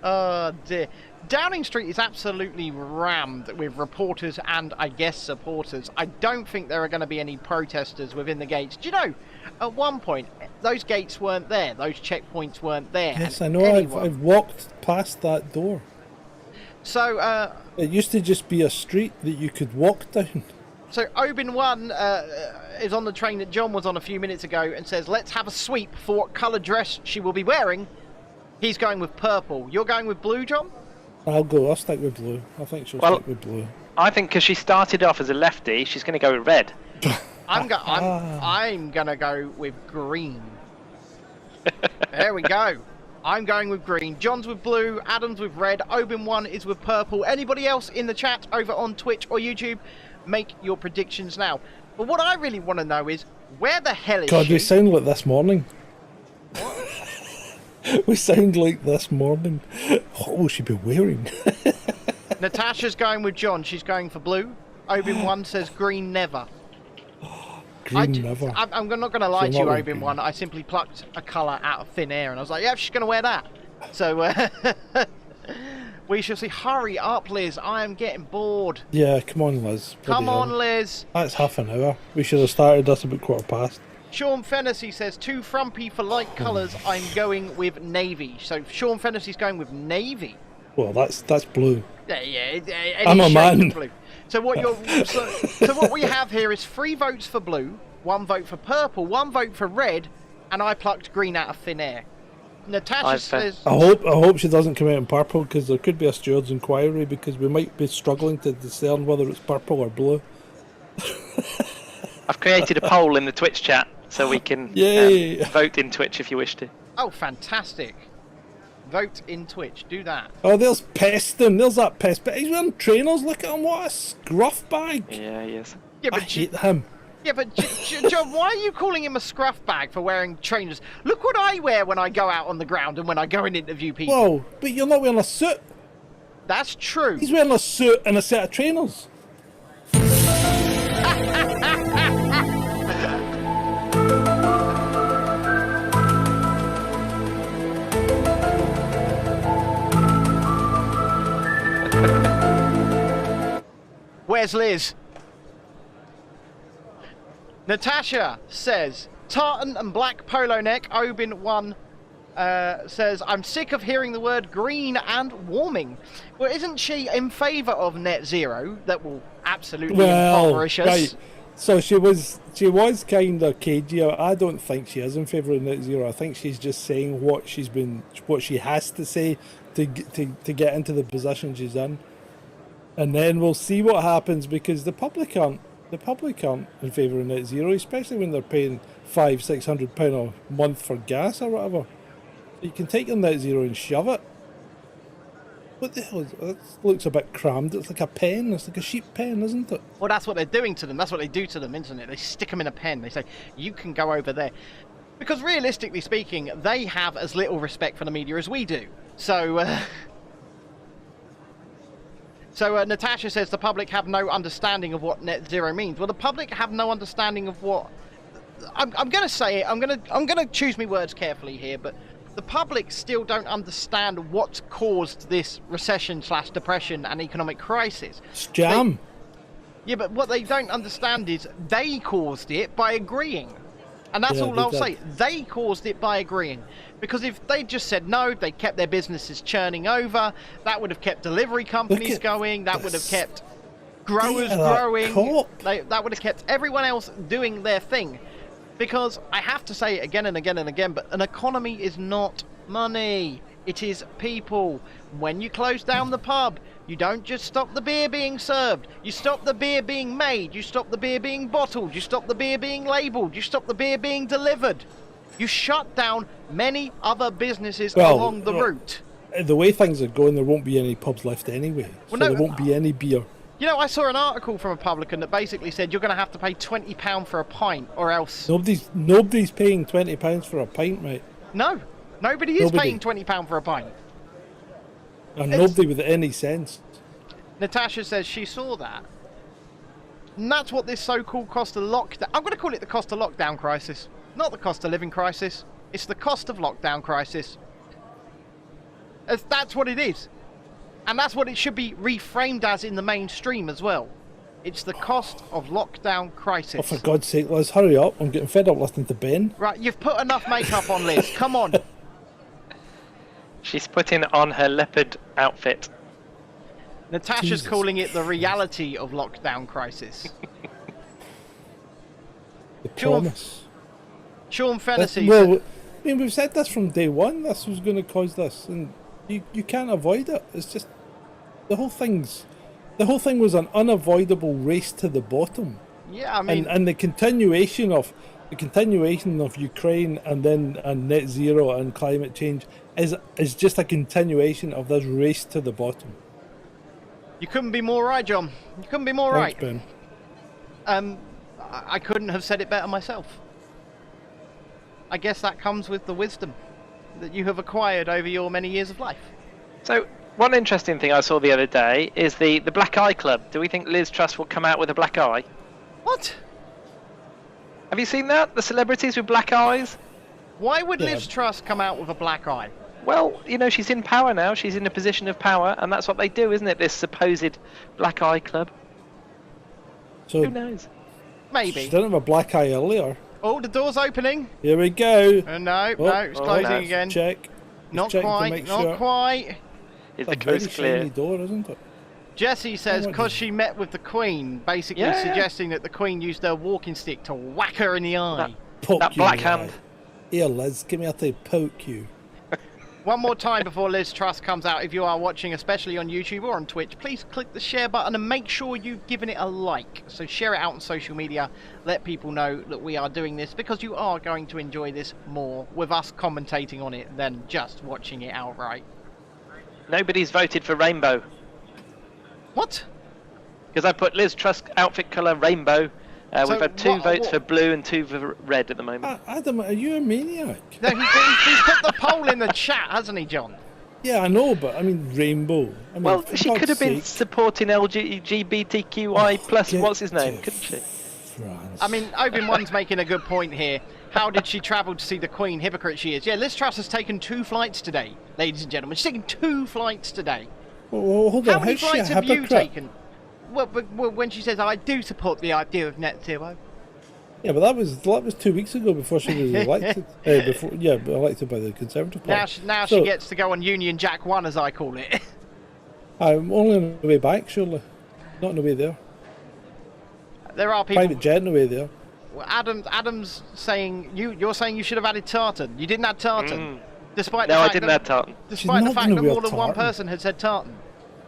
Oh, dear. Downing Street is absolutely rammed with reporters and, I guess, supporters. I don't think there are going to be any protesters within the gates. Do you know, at one point, those gates weren't there. Those checkpoints weren't there. Yes, I know. I've walked past that door. So, it used to just be a street that you could walk down. So, Oben1 is on the train that John was on a few minutes ago and says, let's have a sweep for what colour dress she will be wearing. He's going with purple. You're going with blue, John? I'll stick with blue. I think she'll stick with blue. I think because she started off as a lefty, she's going to go with red. I'm going to go with green. There we go. I'm going with green. John's with blue. Adam's with red. Oben1 is with purple. Anybody else in the chat over on Twitch or YouTube? Make your predictions now. But what I really want to know is, where the hell is she? God, we sound like this morning. We sound like this morning. What will she be wearing? Natasha's going with John. She's going for blue. Oben1 says green never. Never. I'm not going to lie to you, Oben1. I simply plucked a colour out of thin air and I was like, yeah, she's going to wear that. So, we shall see. Hurry up, Liz. I am getting bored. Yeah, come on, Liz. Come on, Liz. That's half an hour. We should have started this about 15:15. Sean Fennessy says, too frumpy for light colours, I'm going with navy. So Sean Fennessy's going with navy. Well, that's blue. Yeah, I'm a shade man. of blue. So what we have here is 3 votes for blue, 1 vote for purple, 1 vote for red, and I plucked green out of thin air. Natasha says, I hope she doesn't come out in purple, because there could be a steward's inquiry, because we might be struggling to discern whether it's purple or blue. I've created a poll in the Twitch chat, so we can vote in Twitch if you wish to. oh, fantastic. Vote in Twitch. Do that. Oh, there's Peston. There's that Pest. But he's wearing trainers. Look at him. What a scruff bag. Yeah, he is. Yeah, I but hate him. Yeah, but John, why are you calling him a scruff bag for wearing trainers? Look what I wear when I go out on the ground and when I go and interview people. Whoa, but you're not wearing a suit. That's true. He's wearing a suit and a set of trainers. Where's Liz? Natasha says, tartan and black polo neck. Obin 1 says, I'm sick of hearing the word green and warming. Well, isn't she in favour of net zero? That will absolutely impoverish us. Right. So she was kind of cagey. I don't think she is in favour of net zero. I think she's just saying what she has to say to get into the position she's in. And then we'll see what happens, because the public aren't in favour of net zero, especially when they're paying £500-600 a month for gas or whatever. You can take your net zero and shove it. What the hell is it? It looks a bit crammed. It's like a pen. It's like a sheep pen, isn't it? Well, that's what they're doing to them. That's what they do to them, isn't it? They stick them in a pen. They say, you can go over there. Because realistically speaking, they have as little respect for the media as we do. So... So Natasha says the public have no understanding of what net zero means. Well, the public have no understanding of what... I'm going to say it. I'm going to choose my words carefully here, but the public still don't understand what's caused this recession/depression and economic crisis. It's jam. Yeah, but what they don't understand is they caused it by agreeing. And that's all I'll say. They caused it by agreeing. Because if they just said no, they kept their businesses churning over, that would have kept delivery companies going, that would have kept growers growing, that would have kept everyone else doing their thing. Because I have to say it again and again and again, but an economy is not money. It is people. When you close down the pub, you don't just stop the beer being served. You stop the beer being made. You stop the beer being bottled. You stop the beer being labelled. You stop the beer being delivered. You shut down many other businesses along the route. The way things are going, there won't be any pubs left anyway. Well, so there won't be any beer. You know, I saw an article from a publican that basically said you're going to have to pay £20 for a pint or else... Nobody's paying £20 for a pint, mate. No. Nobody is paying £20 for a pint. And nobody with any sense. Natasha says she saw that. And that's what this so-called cost of lockdown... I'm going to call it the cost of lockdown crisis. Not the cost of living crisis. It's the cost of lockdown crisis. That's what it is. And that's what it should be reframed as in the mainstream as well. It's the cost of lockdown crisis. Oh, for God's sake, Liz, hurry up. I'm getting fed up listening to Ben. Right, you've put enough makeup on, Liz. Come on. She's putting on her leopard outfit. Natasha's calling it the reality of lockdown crisis. The promise. Sean Fennessy. Well, I mean, we've said this from day one. This was going to cause this, and you can't avoid it. It's just the whole thing was an unavoidable race to the bottom. Yeah, I mean, and the continuation of Ukraine and net zero and climate change is just a continuation of this race to the bottom. You couldn't be more right, John. You couldn't be more Thanks, right. Ben. I couldn't have said it better myself. I guess that comes with the wisdom that you have acquired over your many years of life. So, one interesting thing I saw the other day is the Black Eye Club. Do we think Liz Truss will come out with a black eye? What? Have you seen that? The celebrities with black eyes? Why would Liz Truss come out with a black eye? Well, you know, she's in power now. She's in a position of power, and that's what they do, isn't it? This supposed Black Eye Club. So who knows? Maybe. She didn't have a black eye earlier. Oh, the door's opening. Here we go. No, it's closing no. again. Check. Not checking to quite, make not sure. quite. Is It's the a very coast clear? shiny door, isn't it? Jesse says what because do she met with the Queen, basically Yeah. suggesting that the Queen used her walking stick to whack her in the eye. Poke That you in black the eye. hand. Here, Liz, give me a to poke you. One more time before Liz Truss comes out, if you are watching, especially on YouTube or on Twitch, please click the share button and make sure you've given it a like. So share it out on social media, let people know that we are doing this, because you are going to enjoy this more with us commentating on it than just watching it outright. Nobody's voted for rainbow. What? Because I put Liz Truss outfit colour rainbow. So We've had 2 what- votes what- for blue and 2 for red at the moment. Adam, are you a maniac? No, he's put the poll in the chat, hasn't he, John? Yeah, I know, but I mean rainbow. I mean, Well, for she God's could have been sake. supporting LGBTQI plus. Get What's his name? to Couldn't she? France. I mean, Obi-Wan's making a good point here. How did she travel to see the Queen? Hypocrite she is. Yeah, Liz Truss has taken 2 flights today, ladies and gentlemen. She's taken 2 flights today. well, hold on, How many how's she a flights have you hypocrite? taken? Well, when she says, I do support the idea of net zero. Yeah, but that was 2 weeks ago before she was elected. Elected by the Conservative Party. Now So- she gets to go on Union Jack 1, as I call it. I'm only on the way back, surely. Not on the way there. There are people... Private jet on the way there. Well, Adam's saying... You're saying you should have added tartan. You didn't add tartan. Despite the No, I fact didn't that, add tartan. Despite the not fact gonna that wear more than one tartan. person had said tartan.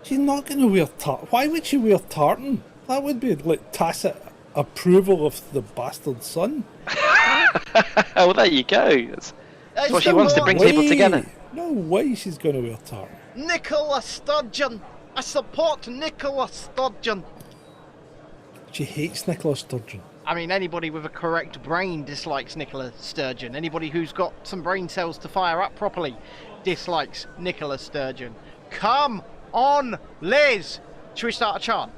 She's not going to wear tartan. Why would she wear tartan? That would be like tacit approval of the bastard son. Oh, well, there you go. That's It's what she the wants to law. bring people together. No way she's going to wear tartan. Nicola Sturgeon. I support Nicola Sturgeon. She hates Nicola Sturgeon. I mean, anybody with a correct brain dislikes Nicola Sturgeon. Anybody who's got some brain cells to fire up properly dislikes Nicola Sturgeon. Come on, Liz! Should we start a chant?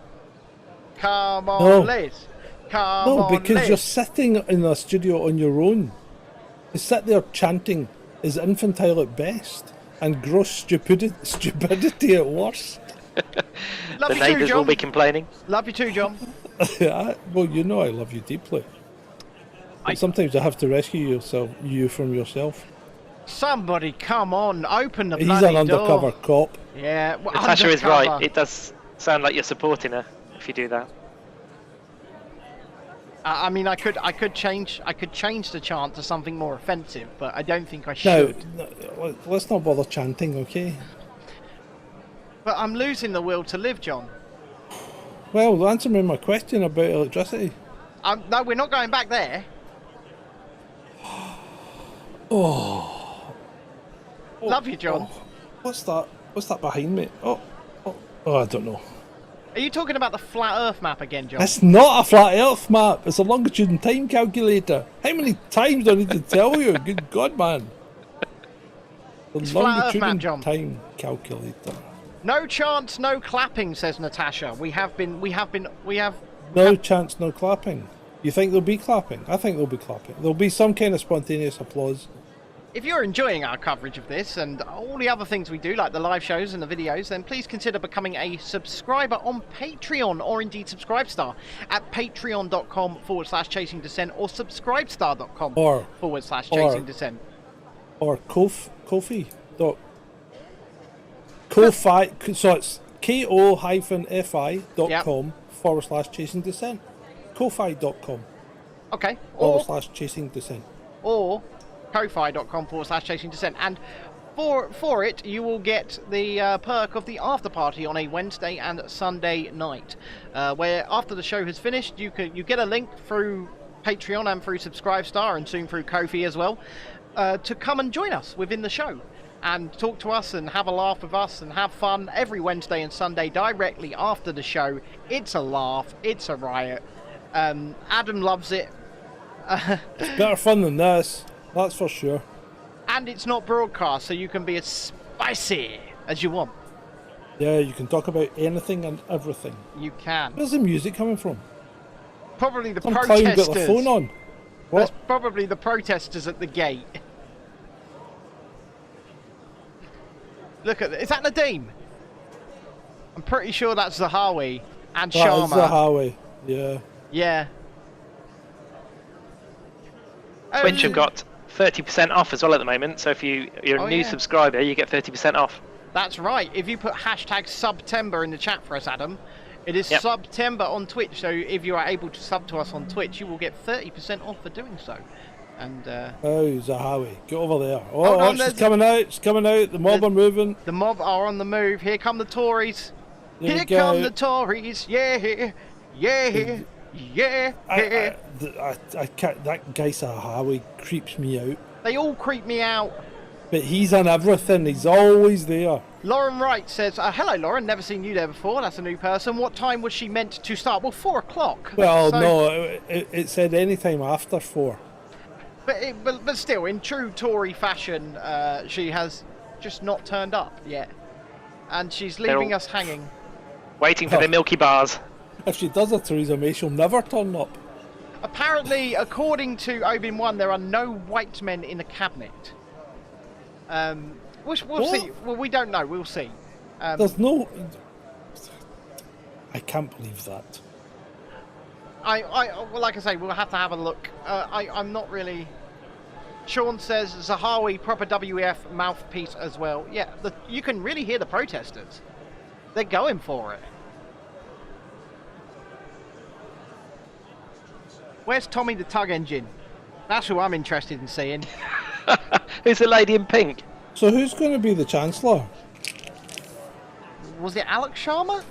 Come on, No. Liz! Come No, on, because Liz! you're sitting in a studio on your own. To sit there chanting is infantile at best and gross stupidity at worst. Love The you too, neighbours will John. be complaining. Love you too, John. Well, you know I love you deeply. But sometimes I have to rescue you from yourself. Somebody, come on, open the He's bloody an undercover door. cop. Yeah, well, Natasha is undercover. right. It does sound like you're supporting her if you do that. I mean, I could change the chant to something more offensive, but I don't think I No, should. let's not bother chanting, okay? But I'm losing the will to live, John. Well, answer me my question about electricity. No, we're not going back there. Love you, John. Oh, what's that? What's that behind me? Oh, I don't know. Are you talking about the flat Earth map again, John? It's not a flat Earth map. It's a longitude and time calculator. How many times do I need to tell you? Good God, man! The It's flat Earth longitude map, and John. time calculator. No chants, no clapping, says Natasha. We have. No chance, no clapping. You think there'll be clapping? I think there'll be clapping. There'll be some kind of spontaneous applause. If you're enjoying our coverage of this and all the other things we do, like the live shows and the videos, then please consider becoming a subscriber on Patreon or indeed Subscribestar at patreon.com/Chasing Dissent or subscribestar.com /Chasing Dissent. Or Ko-fi. Ko-fi. So it's ko-fi.com /Chasing Dissent. Ko-fi.com Okay. Or /Chasing Dissent. or ko-fi.com /Chasing Dissent, and for it you will get the perk of the after party on a Wednesday and Sunday night, where after the show has finished you get a link through Patreon and through Subscribestar and soon through Ko-fi as well, to come and join us within the show and talk to us and have a laugh with us and have fun every Wednesday and Sunday directly after the show. It's a laugh, it's a riot. Adam loves it. It's better fun than this, that's for sure. And it's not broadcast, so you can be as spicy as you want. Yeah, you can talk about anything and everything. You can. Where's the music coming from? Probably the Some clown protesters. got the phone on. That's What? probably the protesters at the gate. Look at is that Nadeem? I'm pretty sure that's Zahawi and That is the Sharma. highway. Yeah. Yeah. Twitch have got 30% off as well at the moment. So if you're a new subscriber, you get 30% off. That's right. If you put hashtag September in the chat for us, Adam, it is September on Twitch. So if you are able to sub to us on Twitch, you will get 30% off for doing so. And oh, Zahawi, get over there! Oh, she's coming out! She's coming out! The mob are moving. The mob are on the move. Here come the Tories. Here come the Tories. Yeah, yeah, yeah. I can't. That guy Zahawi creeps me out. They all creep me out. But he's on everything. He's always there. Lauren Wright says, hello Lauren, never seen you there before. That's a new person. What time was she meant to start? Well, 4 o'clock. Well, so... no, it said any time after 4. But still, in true Tory fashion, she has just not turned up yet. And she's leaving us hanging. Waiting for the Milky Bars. If she does a Theresa May, she'll never turn up. Apparently, according to Obi-Wan, there are no white men in the cabinet. We'll see. Well, we don't know. We'll see. There's no... I can't believe that. Well, like I say, we'll have to have a look. I'm not really... Sean says, Zahawi, proper WEF mouthpiece as well. Yeah, you can really hear the protesters. They're going for it. Where's Tommy the Tug Engine? That's who I'm interested in seeing. Who's the lady in pink? So who's going to be the Chancellor? Was it Alex Sharma?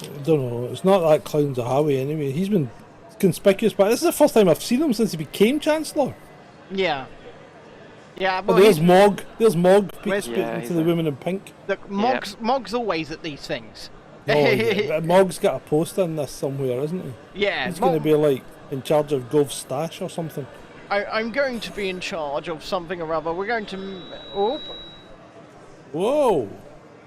I don't know. It's not that clown Zahawi anyway. He's been conspicuous, but this is the first time I've seen him since he became Chancellor. Yeah. Yeah, but there's Mog. There's Mog speaking to the women in pink. Look, Mog's always at these things. Oh, Mog's got a post in this somewhere, isn't he? Yeah. He's going to be like in charge of Gov's stash or something. I'm going to be in charge of something or other. We're going to... Oh. Whoa.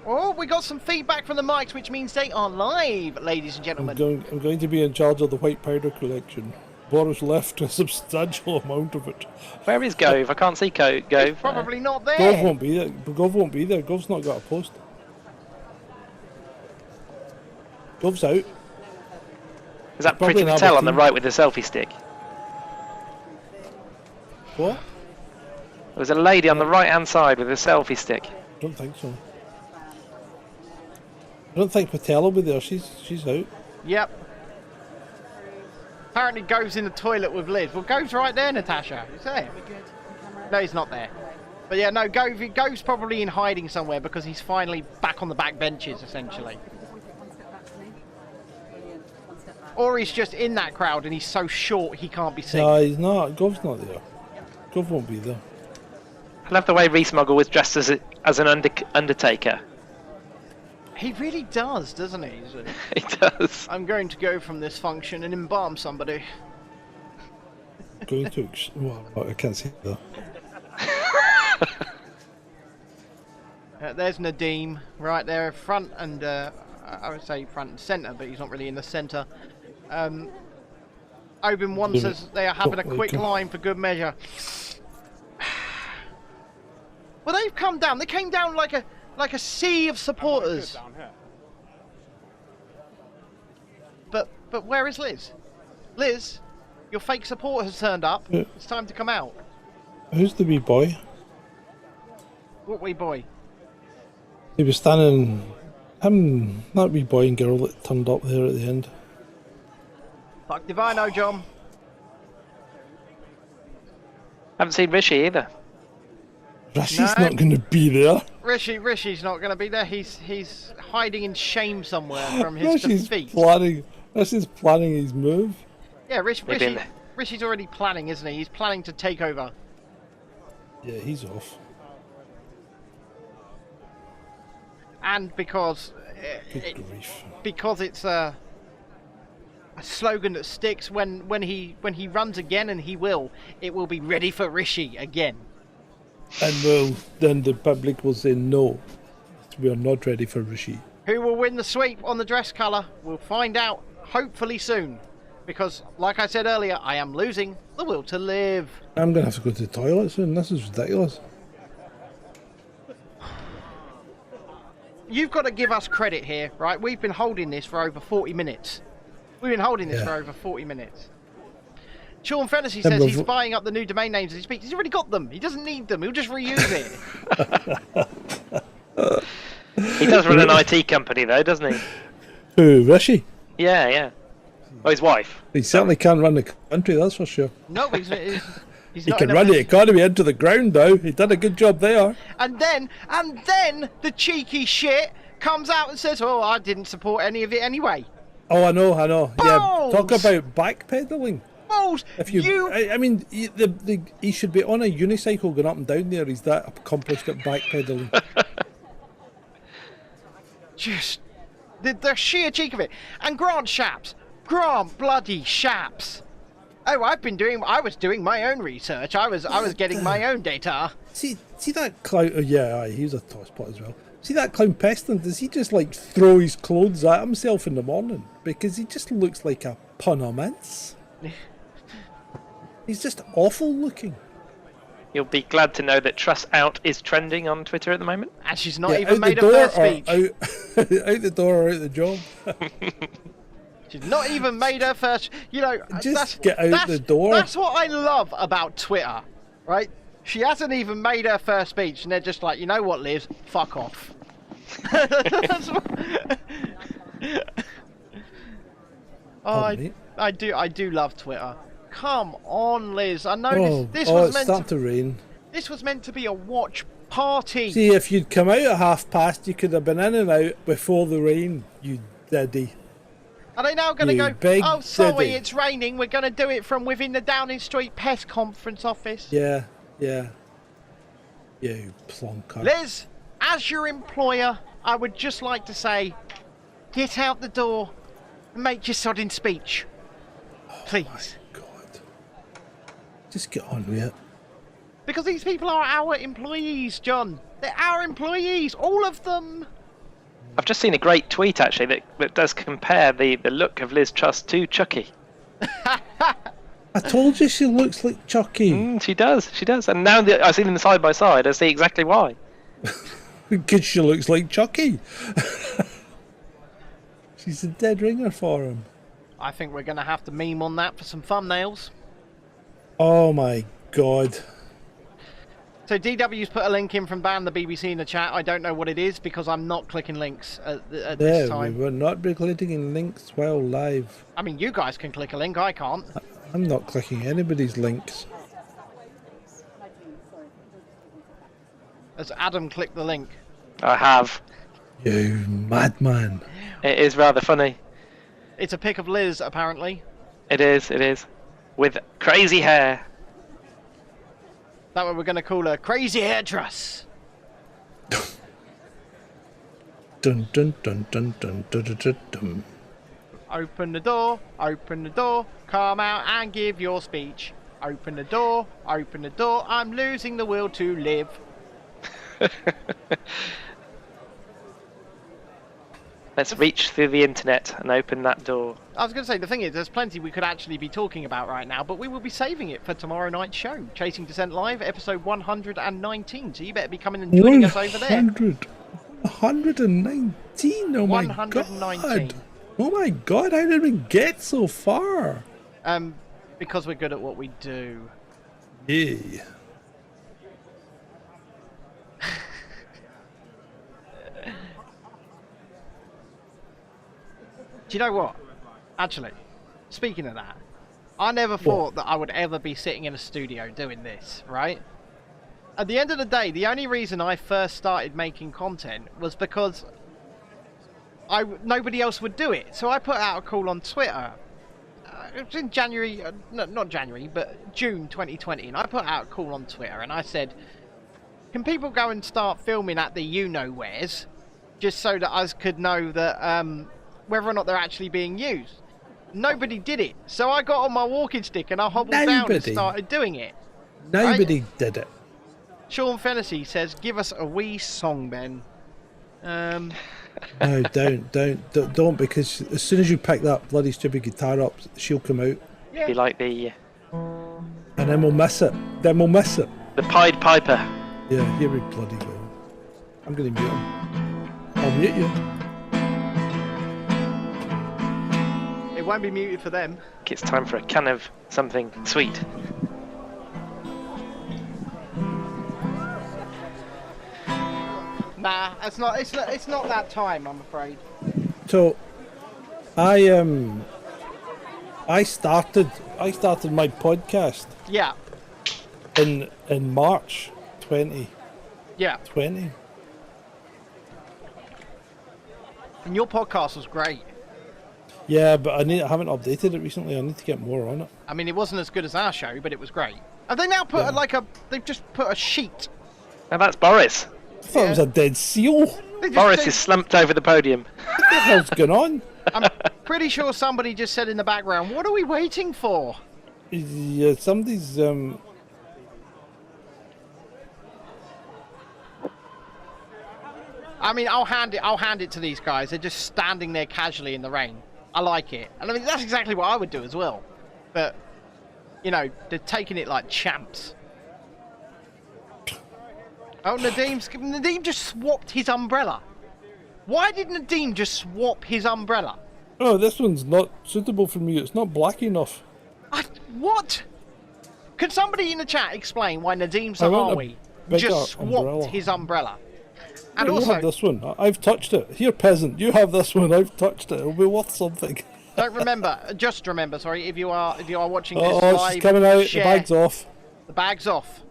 Oh, we got some feedback from the mics, which means they are live, ladies and gentlemen. I'm going to be in charge of the white powder collection. Boris left a substantial amount of it. Where is Gove? I can't see Gove. It's probably not there. Gove won't be there. Gove won't be there. Gove's not got a post. Gove's out. Is that Pretty Patel on the right with the selfie stick? What? There's a lady on the right-hand side with a selfie stick. I don't think so. I don't think Patel will be there. She's out. Yep. Apparently Gove's in the toilet with Liz. Well, Gove's right there, Natasha. You say? No, he's not there. But yeah, no, Gove's probably in hiding somewhere because he's finally back on the back benches, essentially. Or he's just in that crowd and he's so short he can't be seen. No, he's not. Gove's not there. Gove won't be there. I love the way Rees-Mogg was dressed as an undertaker. He really does, doesn't he? He does. I'm going to go from this function and embalm somebody. Going to... Well, I can't see that. There's Nadeem, right there, front and... I would say front and centre, but he's not really in the centre. Obi-Wan says they are having a quick line for good measure. Well, they've come down. They came down like a sea of supporters. But where is Liz? Liz, your fake support has turned up. Yeah. It's time to come out. Who's the wee boy? What wee boy? He was standing... that wee boy and girl that turned up there at the end. Fuck Divino, John. Haven't seen Rishi either. Rishi's not going to be there. Rishi's not going to be there. He's hiding in shame somewhere from his defeat. Rishi's planning his move. Yeah, Rishi's already planning, isn't he? He's planning to take over. Yeah, he's off. And because it's a slogan that sticks when he runs again, and he will, it will be ready for Rishi again. And then the public will say no, we are not ready for Rishi. Who will win the sweep on the dress colour? We'll find out hopefully soon, because like I said earlier, I am losing the will to live. I'm gonna have to go to the toilet soon. This is ridiculous. You've got to give us credit here, right? We've been holding this for over 40 minutes. We've been holding this for over 40 minutes. Sean Fennessy says he's buying up the new domain names as he speaks. He's already got them. He doesn't need them. He'll just reuse it. He does run an IT company, though, doesn't he? Who, Rishi? Yeah. Oh, his wife. He certainly can't run the country, that's for sure. No, he's he can run the economy into the ground, though. He did a good job there. And then the cheeky shit comes out and says, "Oh, I didn't support any of it anyway." Oh, I know. Balls! Yeah, talk about backpedaling. Balls! I mean, he should be on a unicycle going up and down there. He's that accomplished at backpedaling. Just the sheer cheek of it. And Grant bloody Shapps. Oh, I was doing my own research. I was getting my own data. See that clown? Oh, yeah, he's a tosspot as well. See that clown Peston? Does he just like throw his clothes at himself in the morning? Because he just looks like a pun of mince. He's just awful looking. You'll be glad to know that Truss out is trending on Twitter at the moment. And she's not even made her first speech. Out the door or out the job. She's not even made her first. Get out the door. That's what I love about Twitter, right? She hasn't even made her first speech, and they're just like, you know what, Liz? Fuck off. I do love Twitter. Come on, Liz. I know this was meant to rain. This was meant to be a watch party. See, if you'd come out at past, you could have been in and out before the rain, you diddy. Are they now going to go, oh, sorry, it's raining. We're going to do it from within the Downing Street Pest Conference office? Yeah. You plonker. Liz, as your employer, I would just like to say, get out the door and make your sodding speech. Please. Oh my God. Just get on with it. Because these people are our employees, John. They're our employees, all of them. I've just seen a great tweet, actually, that does compare the look of Liz Truss to Chucky. I told you she looks like Chucky. She does. And now that I've seen them side by side, I see exactly why. Because she looks like Chucky. She's a dead ringer for him. I think we're going to have to meme on that for some thumbnails. Oh my God. So DW's put a link in from Ban the BBC in the chat. I don't know what it is because I'm not clicking links at this time. We will not be clicking links while live. I mean, you guys can click a link, I can't. I'm not clicking anybody's links. Has Adam clicked the link? I have. You madman. It is rather funny. It's a pic of Liz, apparently. It is. With crazy hair. That what we're going to call her Crazy Hair Truss. Dun dun dun dun dun dun dun dun dun. Open the door, come out and give your speech. Open the door, I'm losing the will to live. Let's reach through the internet and open that door. I was going to say, the thing is, there's plenty we could actually be talking about right now, but we will be saving it for tomorrow night's show. Chasing Dissent Live, episode 119. So you better be coming and joining us over there. 119? Oh my 119. God. Oh my God, how did we get so far? Because we're good at what we do. Yeah. Do you know what? Actually, speaking of that, I never thought that I would ever be sitting in a studio doing this, right? At the end of the day, the only reason I first started making content was because nobody else would do it. So I put out a call on Twitter. It was in January, not January, but June 2020. And I put out a call on Twitter and I said, can people go and start filming at the you-know-wheres just so that I could know that whether or not they're actually being used? Nobody did it. So I got on my walking stick and I hobbled down and started doing it. Nobody did it. Sean Fennessy says, give us a wee song, Ben. No, don't, because as soon as you pick that bloody stupid guitar up, she'll come out. Yeah. Be like the... And then we'll miss it. The Pied Piper. Yeah, here we bloody go. I'm going to mute him. I'll mute you. It won't be muted for them. I think it's time for a can of something sweet. Nah, it's not that time, I'm afraid. So, I started my podcast Yeah. in March 2020. Yeah. And your podcast was great. Yeah, but I haven't updated it recently. I need to get more on it. I mean, it wasn't as good as our show, but it was great. Have they now put they've just put a sheet? Now that's Boris. I thought it was a dead seal. Boris is slumped over the podium. What the hell's going on? I'm pretty sure somebody just said in the background, "What are we waiting for?" Yeah, somebody's I mean, I'll hand it to these guys. They're just standing there casually in the rain. I like it, and I mean that's exactly what I would do as well. But you know, they're taking it like champs. Oh, Nadeem just swapped his umbrella. Why did Nadeem just swap his umbrella? Oh, this one's not suitable for me. It's not black enough. What? Can somebody in the chat explain why Nadeem I want a Zahawi bigger just swapped umbrella. his umbrella? And Yeah, you also, have this one. I've touched it. Here, peasant, you have this one. I've touched it. It'll be worth something. just remember, sorry, if you are watching this Oh, live, she's coming out. share, The bag's off. The bag's off.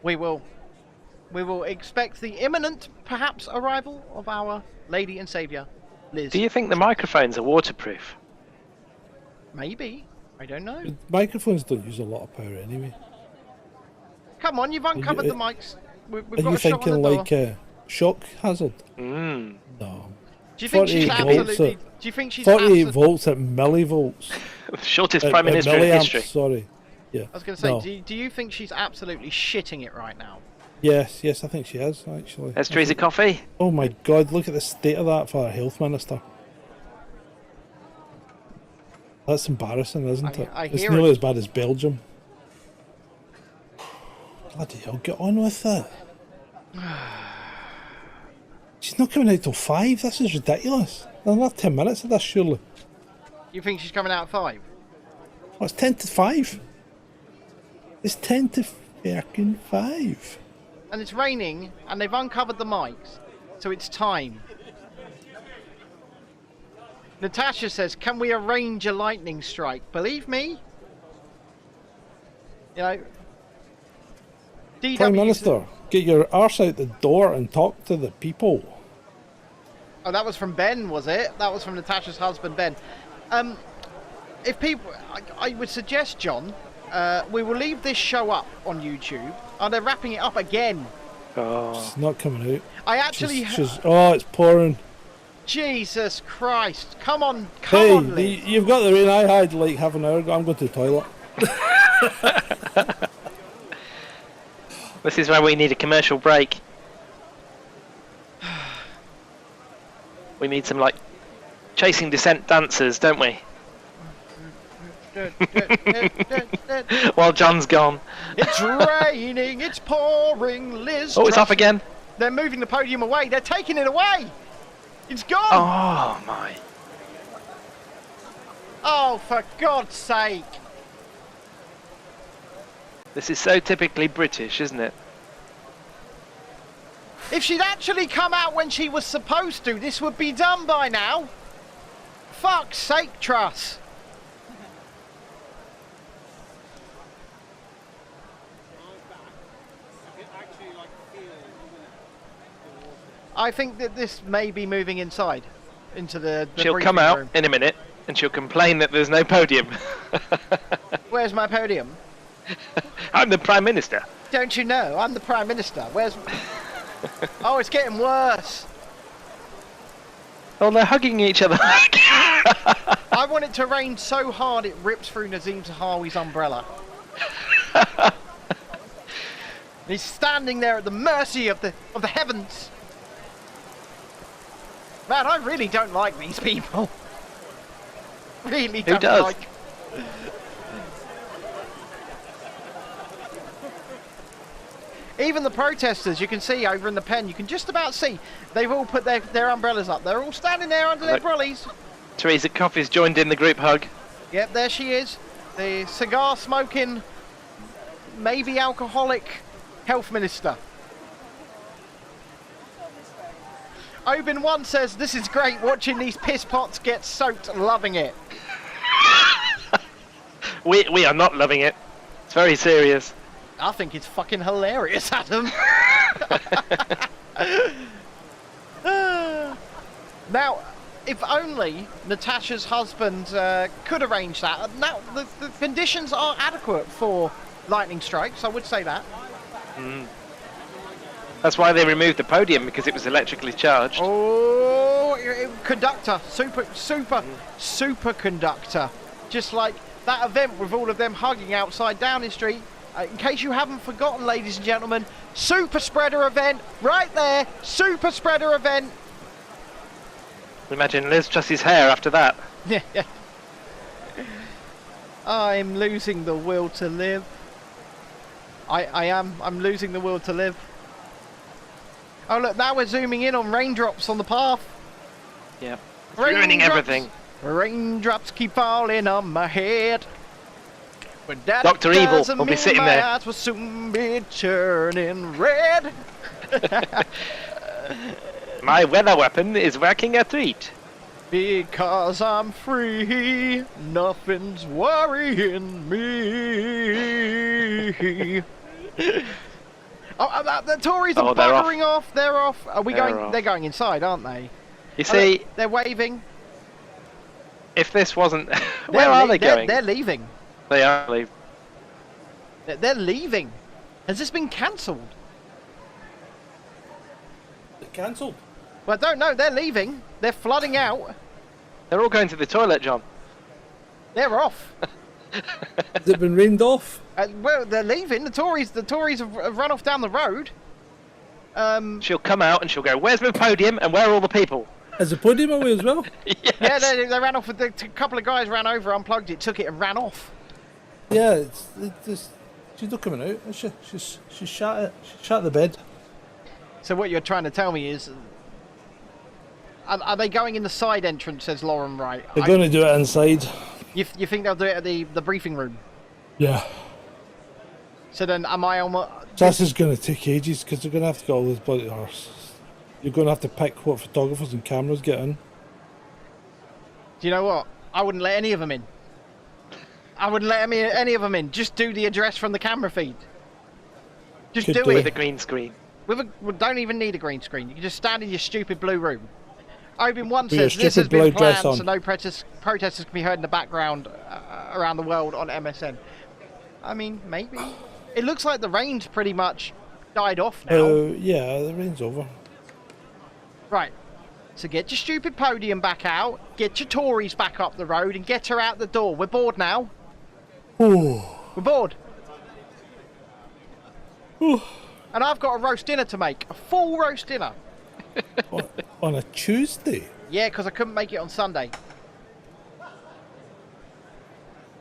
We will expect the imminent, perhaps, arrival of our lady and saviour, Liz. Do you think the microphones are waterproof? Maybe. I don't know. Microphones don't use a lot of power anyway. Come on, you've uncovered the mics. We've Are got you a shot on thinking the door. like shock hazard? Mm. No. Do you think she's 48 volts absolutely? at- Do you think she's 48 absolutely? volts at millivolts. Shortest At prime minister in milliamps, history. sorry. Yeah. I was going to say, No. do you think she's absolutely shitting it right now? Yes, I think she is, actually. There's Teresa Coffee. Oh my god, look at the state of that for a health minister. That's embarrassing, isn't it? I It's hear nearly it. as bad as Belgium. Bloody hell, get on with it. She's not coming out till 5, this is ridiculous. Another 10 minutes of this, surely. You think she's coming out at 5? Oh, it's 10 to 5. It's 10 to fucking 5. And it's raining, and they've uncovered the mics, so it's time. Natasha says, "Can we arrange a lightning strike?" Believe me. You know. DW Prime Minister, get your arse out the door and talk to the people. Oh, that was from Ben, was it? That was from Natasha's husband, Ben. If people, I would suggest, John, we will leave this show up on YouTube. Oh, they're wrapping it up again. Oh. It's not coming out. I actually, Oh, it's pouring. Jesus Christ! Come on, Hey, Liz. you've got the rain. I had like half an hour ago. I'm going to the toilet. This is where we need a commercial break. We need some like Chasing Dissent dancers, don't we? While John's gone. It's raining, it's pouring, Liz. Oh, it's off again. They're moving the podium away. They're taking it away. It's gone. Oh my. Oh, for God's sake. This is so typically British, isn't it? If she'd actually come out when she was supposed to, this would be done by now. Fuck's sake, Truss. I think that this may be moving inside, into the She'll briefing come out room. in a minute and she'll complain that there's no podium. Where's my podium? I'm the Prime Minister. Don't you know? I'm the Prime Minister. Where's... Oh, it's getting worse. Oh, they're hugging each other. I want it to rain so hard it rips through Nadeem Zahawi's umbrella. He's standing there at the mercy of the heavens. Man, I really don't like these people. Really don't does? like. Even the protesters, you can see over in the pen, you can just about see, they've all put their umbrellas up. They're all standing there under their Look. brollies. Teresa Coffey's joined in the group hug. Yep, there she is. The cigar smoking, maybe alcoholic health minister. Obin One says, this is great watching these piss pots get soaked, loving it. We are not loving it. It's very serious. I think it's fucking hilarious, Adam. Now, if only Natasha's husband could arrange that. Now, the conditions are adequate for lightning strikes, I would say that. Mm. That's why they removed the podium, because it was electrically charged. Oh, conductor, super conductor. Just like that event with all of them hugging outside Downing Street. In case you haven't forgotten, ladies and gentlemen, super spreader event, right there, super spreader event. Imagine Liz Truss's hair after that. Yeah. I'm losing the will to live. I'm losing the will to live. Oh look, now we're zooming in on raindrops on the path. Yeah. Ruining everything. Raindrops keep falling on my head. But that Dr. Evil will be sitting there. My eyes will soon be turning red. My weather weapon is working a treat. Because I'm free, nothing's worrying me. Oh, the Tories are buggering off. They're off. Are we going? Off. They're going inside, aren't they? You see, they're waving. If this wasn't, where are they going? They're leaving. They are leaving. They're leaving. Has this been cancelled? Cancelled? Well, I don't know. They're leaving. They're flooding out. They're all going to the toilet, John. They're off. Has it been rained off? Well, they're leaving. The Tories have run off down the road. She'll come out and she'll go, "Where's my podium and where are all the people?" Is the podium away as well? Yes. Yeah, they ran off. A couple of guys ran over, unplugged it, took it, and ran off. Yeah, she's not coming out. She's shot it. She shot the bed. So what you're trying to tell me is, are they going in the side entrance? Says Lauren Wright. They're going to do it inside. You think they'll do it at the briefing room? Yeah. So then, am I on? This is going to take ages because they're going to have to get all those bloody horses. You're going to have to pick what photographers and cameras get in. Do you know what? I wouldn't let any of them in. I wouldn't let any of them in. Just do the address from the camera feed. Just do it. With a green screen. We don't even need a green screen. You can just stand in your stupid blue room. Obin One says this has been planned, so no protesters can be heard in the background around the world on MSN. I mean, maybe. It looks like the rain's pretty much died off now. Yeah, the rain's over. Right. So get your stupid podium back out, get your Tories back up the road, and get her out the door. We're bored now. Ooh. We're bored. Ooh. And I've got a roast dinner to make. A full roast dinner. On a Tuesday? Yeah, because I couldn't make it on Sunday.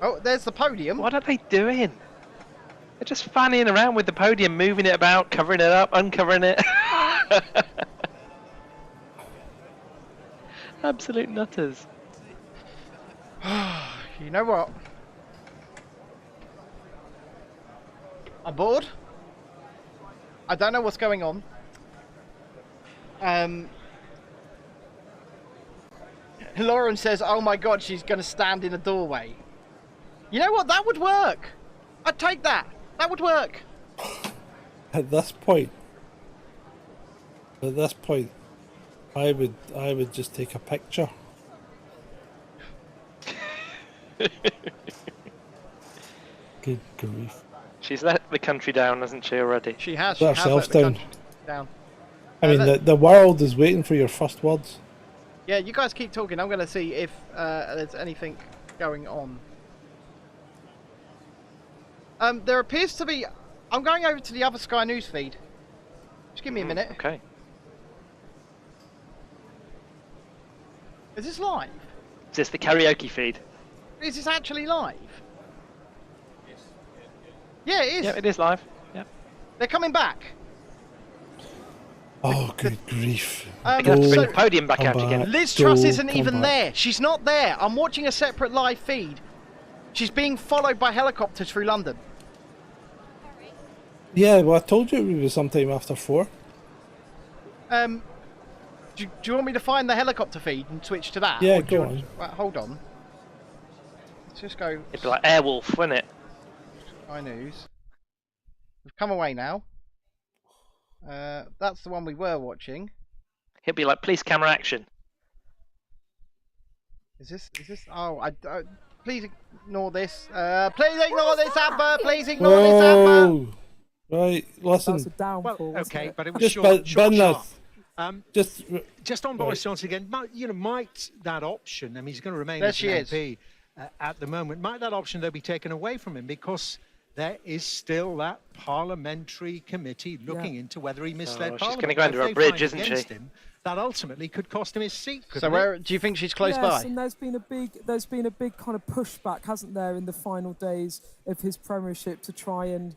Oh, there's the podium. What are they doing? They're just fanning around with the podium, moving it about, covering it up, uncovering it. Absolute nutters. You know what? I'm bored. I don't know what's going on. Lauren says, "Oh my God, she's going to stand in a doorway." You know what? That would work. I'd take that. That would work. At this point, I would just take a picture. Good grief. She's let the country down, hasn't she, already? She has. Let herself down. Down. I mean, the world is waiting for your first words. Yeah, you guys keep talking. I'm going to see if there's anything going on. There appears to be... I'm going over to the other Sky News feed. Just give me a minute. Okay. Is this live? Is this the karaoke feed? Is this actually live? Yeah, it is. Yeah, it is live. Yeah. They're coming back. Oh, good grief. I think I have to bring so- the podium back Come out again. back. Liz Truss Don't isn't come even back. there. She's not there. I'm watching a separate live feed. She's being followed by helicopters through London. Yeah, well, I told you it would be sometime after 4. Do you want me to find the helicopter feed and switch to that? Yeah, Or do you go want- on. Right, hold on. Let's just go It'd be like Airwolf, wouldn't it? Sky News. We've come away now. That's the one we were watching. It'd be like police camera action. Is this? Oh, please ignore this. Please ignore this advert. Please ignore this advert. Whoa! Right, listen. That's a downfall. Well, wasn't okay, it? but it was Just short, ban sharp. that. Just Just on Right. Boris Johnson again, might that option, I mean, he's going to remain There as she an is. MP at the moment, might that option, though, be taken away from him because there is still that parliamentary committee looking into whether he misled she's Parliament. gonna go under If a they bridge, find isn't she? against him, that ultimately could cost him his seat. So couldn't it? where do you think she's close yes, by? and there's been a big kind of pushback, hasn't there, in the final days of his premiership to try and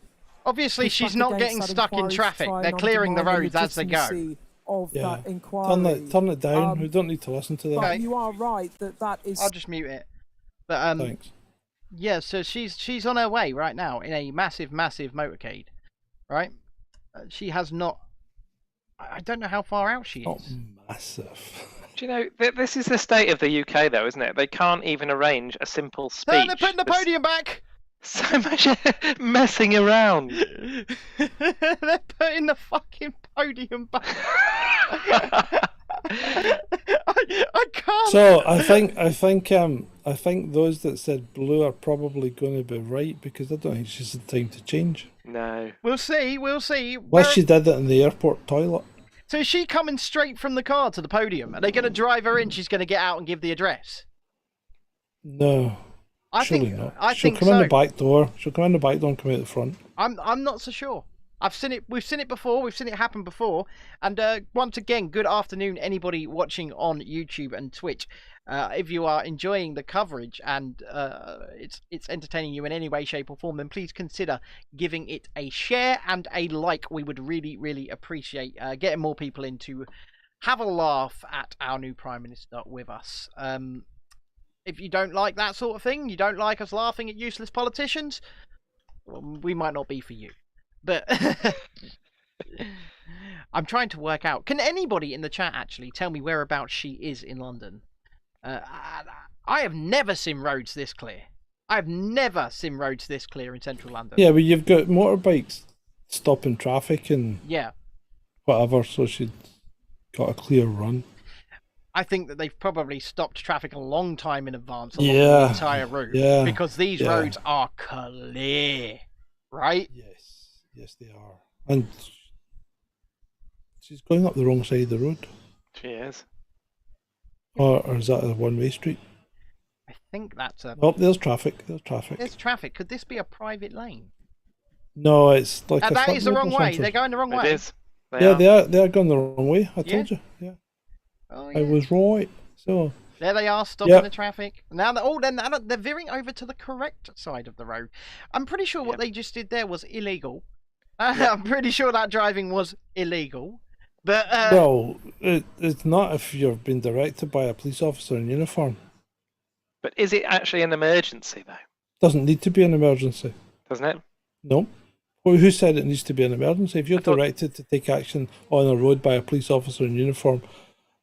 Obviously, push she's back not against getting that stuck in inquiry to traffic. try They're and clearing the undermine roads as they go. legitimacy of yeah. that inquiry. Turn it down. We don't need to listen to that. But Okay. you are right that is. I'll just mute it. But Thanks. yeah. So she's on her way right now in a massive motorcade, right? She has not. I don't know how far out she Not is. massive. Do you know, this is the state of the UK, though, isn't it? They can't even arrange a simple speech. No, they're putting the There's podium back. so much messing around. They're putting the fucking podium back. I can't. So I think those that said blue are probably going to be right because I don't think she's had time to change. No. We'll see. We'll see. Unless she did it in the airport toilet. So is she coming straight from the car to the podium? Are they going to drive her in? She's going to get out and give the address. No, I surely think. not. I She'll think come so. in the back door. She'll come in the back door and come out the front. I'm not so sure. I've seen it. We've seen it before. We've seen it happen before. And once again, good afternoon, anybody watching on YouTube and Twitch. If you are enjoying the coverage and it's entertaining you in any way, shape, or form, then please consider giving it a share and a like. We would really appreciate getting more people in to have a laugh at our new Prime Minister with us. If you don't like that sort of thing, you don't like us laughing at useless politicians, well, we might not be for you. But I'm trying to work out. Can anybody in the chat actually tell me whereabouts she is in London? I have never seen roads this clear. I've never seen roads this clear in central London. Yeah, but you've got motorbikes stopping traffic and Yeah. whatever, so she's got a clear run. I think that they've probably stopped traffic a long time in advance along the Yeah, entire route. yeah, Because these yeah. roads are clear. Right? Yes, they are. And she's going up the wrong side of the road. She is. Or is that a one-way street? I think that's a... Oh, there's traffic. There's traffic. There's traffic. Could this be a private lane? No, it's like a That slip is the road wrong or way. something. They're going the wrong It way. is. Yeah, they are going the wrong way. I Yeah? told you. Yeah, Oh, I yeah. was right. So There they are, stopping Yep. the traffic. Now, they're veering over to the correct side of the road. I'm pretty sure what Yep. they just did there was illegal. I'm pretty sure that driving was illegal. But well, it's not if you've been directed by a police officer in uniform. But is it actually an emergency, though? Doesn't need to be an emergency. Doesn't it? No. Well, who said it needs to be an emergency? If you're I thought- directed to take action on a road by a police officer in uniform,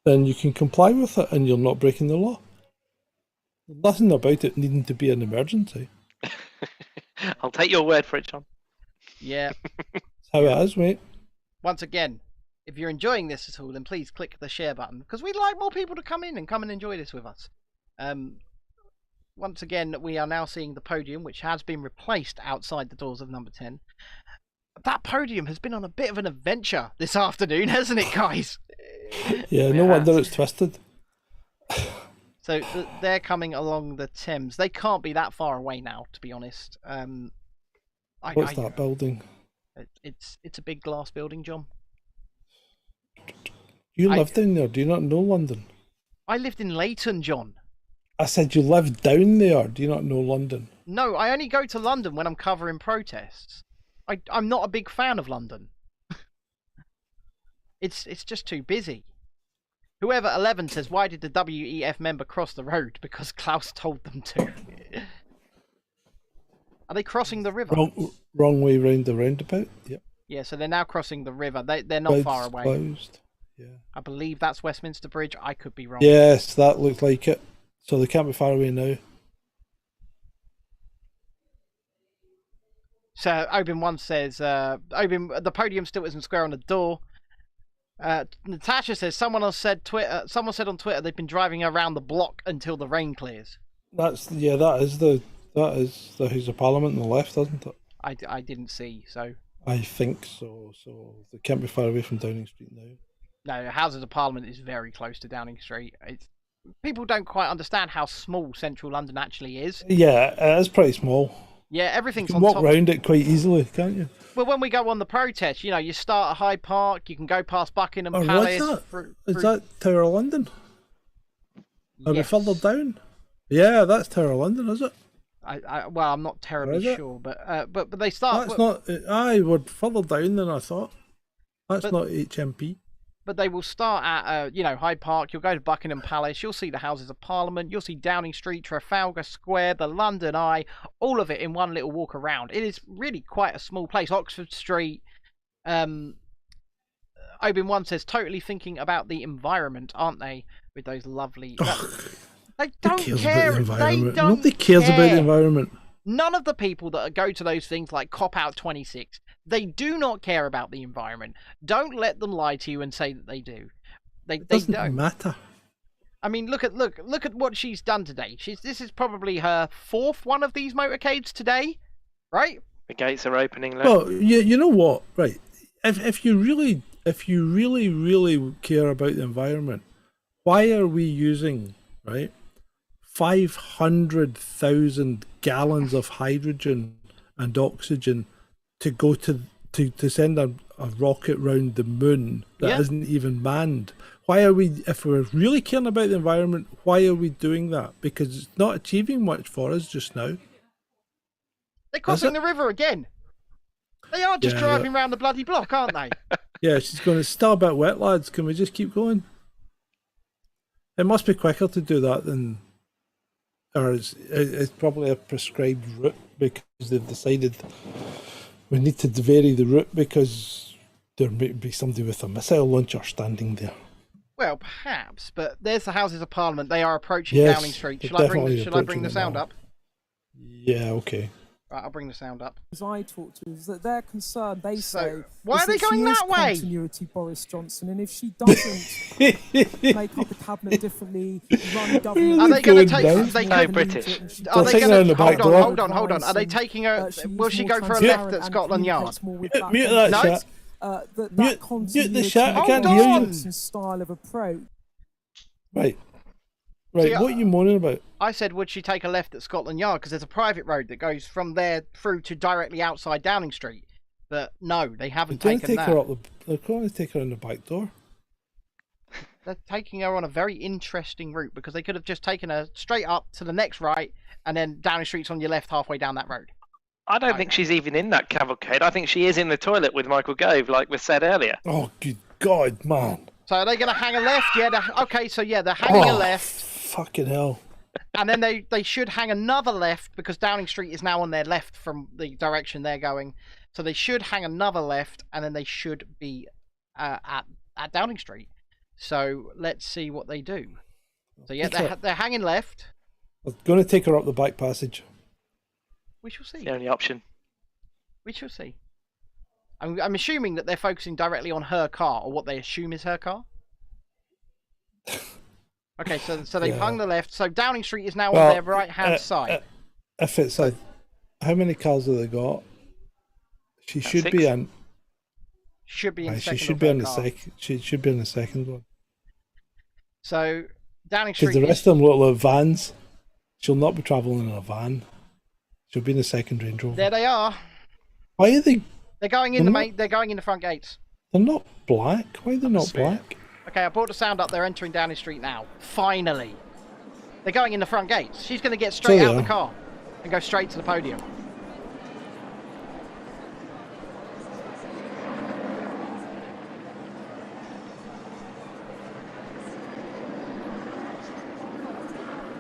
then you can comply with it and you're not breaking the law. Nothing about it needing to be an emergency. I'll take your word for it, John. yeah, That's how it is, mate. once again, if you're enjoying this at all, then please click the share button because we'd like more people to come in and enjoy this with us. Once again, we are now seeing the podium, which has been replaced outside the doors of number 10. That podium has been on a bit of an adventure this afternoon, hasn't it, guys? Yeah, no wonder it's twisted. So they're coming along the Thames. They can't be that far away now, to be honest. What's that building? It's a big glass building, John. You live down there. Do you not know London? I lived in Leighton, John. I said you live down there. Do you not know London? No, I only go to London when I'm covering protests. I'm not a big fan of London. It's just too busy. Whoever 11 says, why did the WEF member cross the road? Because Klaus told them to. Are they crossing the river? Wrong way round the roundabout. Yep. Yeah, so they're now crossing the river. They're not far away. Closed. Yeah. I believe that's Westminster Bridge. I could be wrong. Yes, that looked like it. So they can't be far away now. So Obin1 says, the podium still isn't square on the door. Natasha says, someone said on Twitter they've been driving around the block until the rain clears. That is the House of Parliament on the left, isn't it? I didn't see, so. I think so. So they can't be far away from Downing Street now. No, Houses of Parliament is very close to Downing Street. People don't quite understand how small central London actually is. Yeah, it is pretty small. Yeah, everything's you can on walk around it quite easily, can't you? Well, when we go on the protest, you start at Hyde Park, you can go past Buckingham Palace. Is that Tower of London? Are we Yes. further down? Yeah, that's Tower of London, is it? Well, I'm not terribly sure, but they start. That's not. We're further down than I thought. That's not HMP. But they will start at Hyde Park. You'll go to Buckingham Palace. You'll see the Houses of Parliament. You'll see Downing Street, Trafalgar Square, the London Eye, all of it in one little walk around. It is really quite a small place. Oxford Street. Obin1 says, totally thinking about the environment, aren't they? With those lovely. They don't care. Nobody cares about the environment. None of the people that go to those things like Cop Out 26, they do not care about the environment. Don't let them lie to you and say that they do. They don't matter. I mean, look at what she's done today. This is probably her fourth one of these motorcades today, right? The gates are opening. Look. Well, you know what, right? If you really care about the environment, why are we using 500,000 gallons of hydrogen and oxygen to go to send a rocket round the moon that isn't even manned? Why are we, if we're really caring about the environment, why are we doing that? Because it's not achieving much for us just now. They're crossing the river again. They are just driving around the bloody block, aren't they? Yeah, she's going, it's still a bit wet, lads. Can we just keep going? It must be quicker to do that than... Or it's probably a prescribed route because they've decided we need to vary the route because there may be somebody with a missile launcher standing there. Well, perhaps, but there's the Houses of Parliament. They are approaching Downing Street. Shall I bring the sound up? Yeah, okay. Right, I'll bring the sound up. As I talk to is that their concern, they say, why are they going that way? Continuity, Boris Johnson, and if she doesn't make up the cabinet differently, run government, are they going to take? British. Are they going to hold on? Are they taking her? Will she go for a left at Scotland Yard? Mute that chat. That mute the chat. I can't hear you. Style of approach. Right. Right, what are you moaning about? I said, would she take a left at Scotland Yard? Because there's a private road that goes from there through to directly outside Downing Street. But no, they haven't taken that. They're going to take her in the back door. They're taking her on a very interesting route because they could have just taken her straight up to the next right and then Downing Street's on your left halfway down that road. I don't think she's even in that cavalcade. I think she is in the toilet with Michael Gove, like was said earlier. Oh, good God, man. So are they going to hang a left? Yeah, they're hanging a left. Fucking hell. And then they should hang another left because Downing Street is now on their left from the direction they're going. So they should hang another left and then they should be at Downing Street. So let's see what they do. So yeah, they're hanging left. I'm going to take her up the back passage. We shall see. It's the only option. We shall see. I'm assuming that they're focusing directly on her car, or what they assume is her car. Okay, so they've hung the left. So Downing Street is now on their right-hand side. If it's how many cars have they got? She should 6. be in. Should be in. She should be on the second. She should be on the second one. So Downing Street. Because the rest of them look like vans. She'll not be travelling in a van. She'll be in the second Range Rover. There they are. Why are they? They're going in They're going in the front gates. They're not black. Why are they not black? Okay, I brought the sound up. They're entering Downing Street now. Finally. They're going in the front gates. She's going to get straight out of the car and go straight to the podium.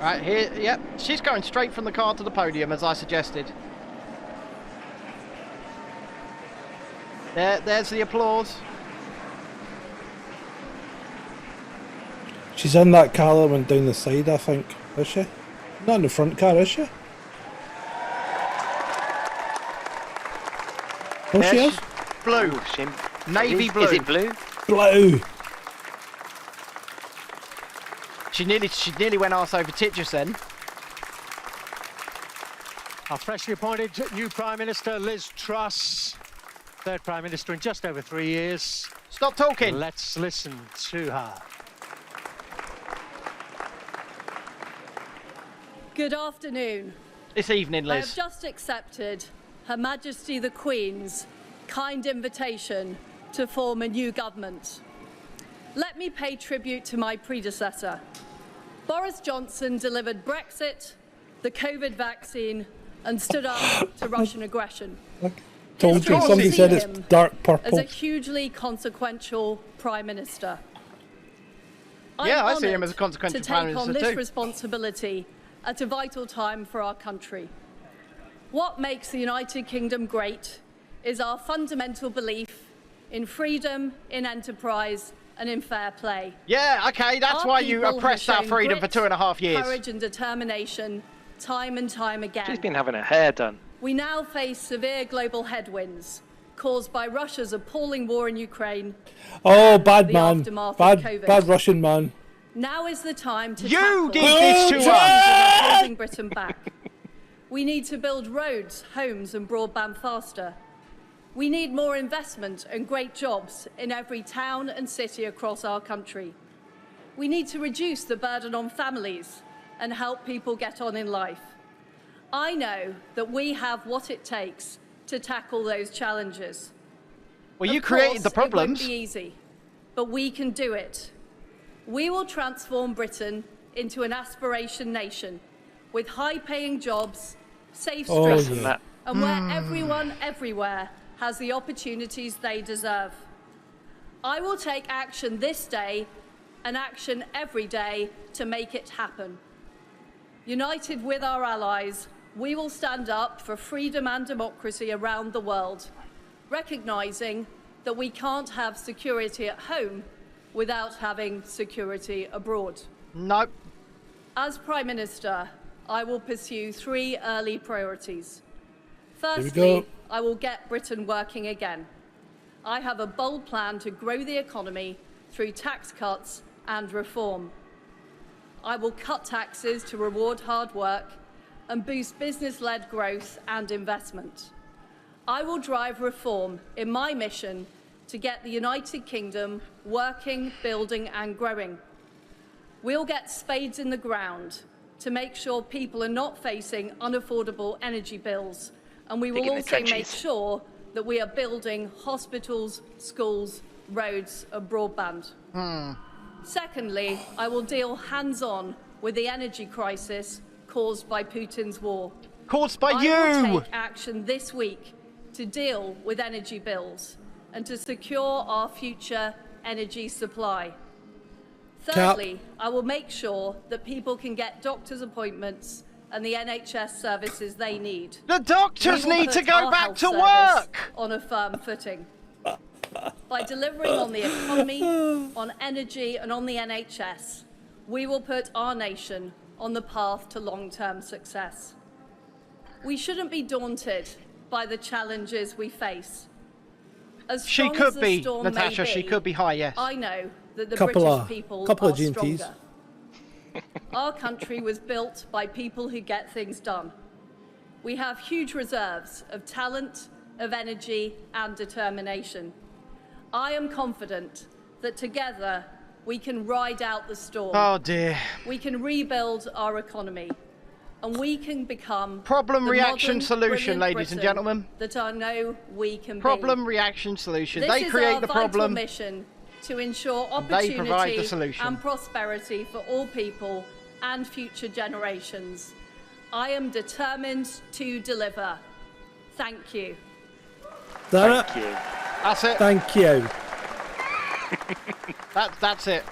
Right, here, yep. She's going straight from the car to the podium, as I suggested. There's the applause. She's in that car that went down the side, I think. Is she? Not in the front car, is she? Oh, she is? Blue. Navy blue. Is it blue? Blue. She nearly went arse over titches then. Our freshly appointed new Prime Minister, Liz Truss, third Prime Minister in just over 3 years. Stop talking. Let's listen to her. Good afternoon. This evening, I Liz. have just accepted Her Majesty the Queen's kind invitation to form a new government. Let me pay tribute to my predecessor. Boris Johnson delivered Brexit, the COVID vaccine, and stood up to Russian aggression. Told History you, will somebody see said it's him dark as purple. a hugely consequential Prime Minister. Yeah, I'm I see him honoured as a consequential to Prime take on Minister this too. responsibility at a vital time for our country. What makes the United Kingdom great is our fundamental belief in freedom, in enterprise, and in fair play. Yeah, okay, that's Our why you people have oppressed our shown freedom for grit, 2.5 years. courage and determination, time and time again. She's been having her hair done. We now face severe global headwinds caused by Russia's appalling war in Ukraine. Oh, and bad the man. aftermath of Bad, COVID. bad Russian man. Now is the time to You tackle did this to the us! challenges that are holding Britain back. We need to build roads, homes and broadband faster. We need more investment and great jobs in every town and city across our country. We need to reduce the burden on families and help people get on in life. I know that we have what it takes to tackle those challenges. Well, you Of created the course, problems. It won't be easy, but we can do it. We will transform Britain into an aspiration nation with high-paying jobs, safe Oh, streets, yeah. and where everyone, everywhere, has the opportunities they deserve. I will take action this day and action every day to make it happen. United with our allies, we will stand up for freedom and democracy around the world, recognising that we can't have security at home without having security abroad. Nope. As Prime Minister, I will pursue 3 early priorities. we Firstly, go. I will get Britain working again. I have a bold plan to grow the economy through tax cuts and reform. I will cut taxes to reward hard work and boost business-led growth and investment. I will drive reform in my mission to get the United Kingdom working, building and growing. We'll get spades in the ground to make sure people are not facing unaffordable energy bills, and we will Dig in the also make trenches. sure that we are building hospitals, schools, roads and broadband. Secondly, I will deal hands-on with the energy crisis caused by Putin's war. Caused by I you! will take action this week to deal with energy bills and to secure our future energy supply. Thirdly, I will make sure that people can get doctor's appointments and the NHS services they need. The doctors We will need to put go our back health to service work! on a firm footing. By delivering on the economy, on energy and on the NHS, we will put our nation on the path to long-term success. We shouldn't be daunted by the challenges we face. As She strong as could the be, storm Natasha, may she be, could be high, yes. I know that the Couple British of- people couple are of G&Ts. stronger. Our country was built by people who get things done. We have huge reserves of talent, of energy and determination. I am confident that together we can ride out the storm. Oh dear. We can rebuild our economy. And we can become Problem, the reaction, modern, solution, brilliant ladies and Britain gentlemen. that I know we can Problem, be. reaction, solution. This They is create our the vital problem. mission to ensure They provide the opportunity solution. and prosperity for all people and future generations. I am determined to deliver. Thank you. That Thank you. That's it. Thank you. That's it.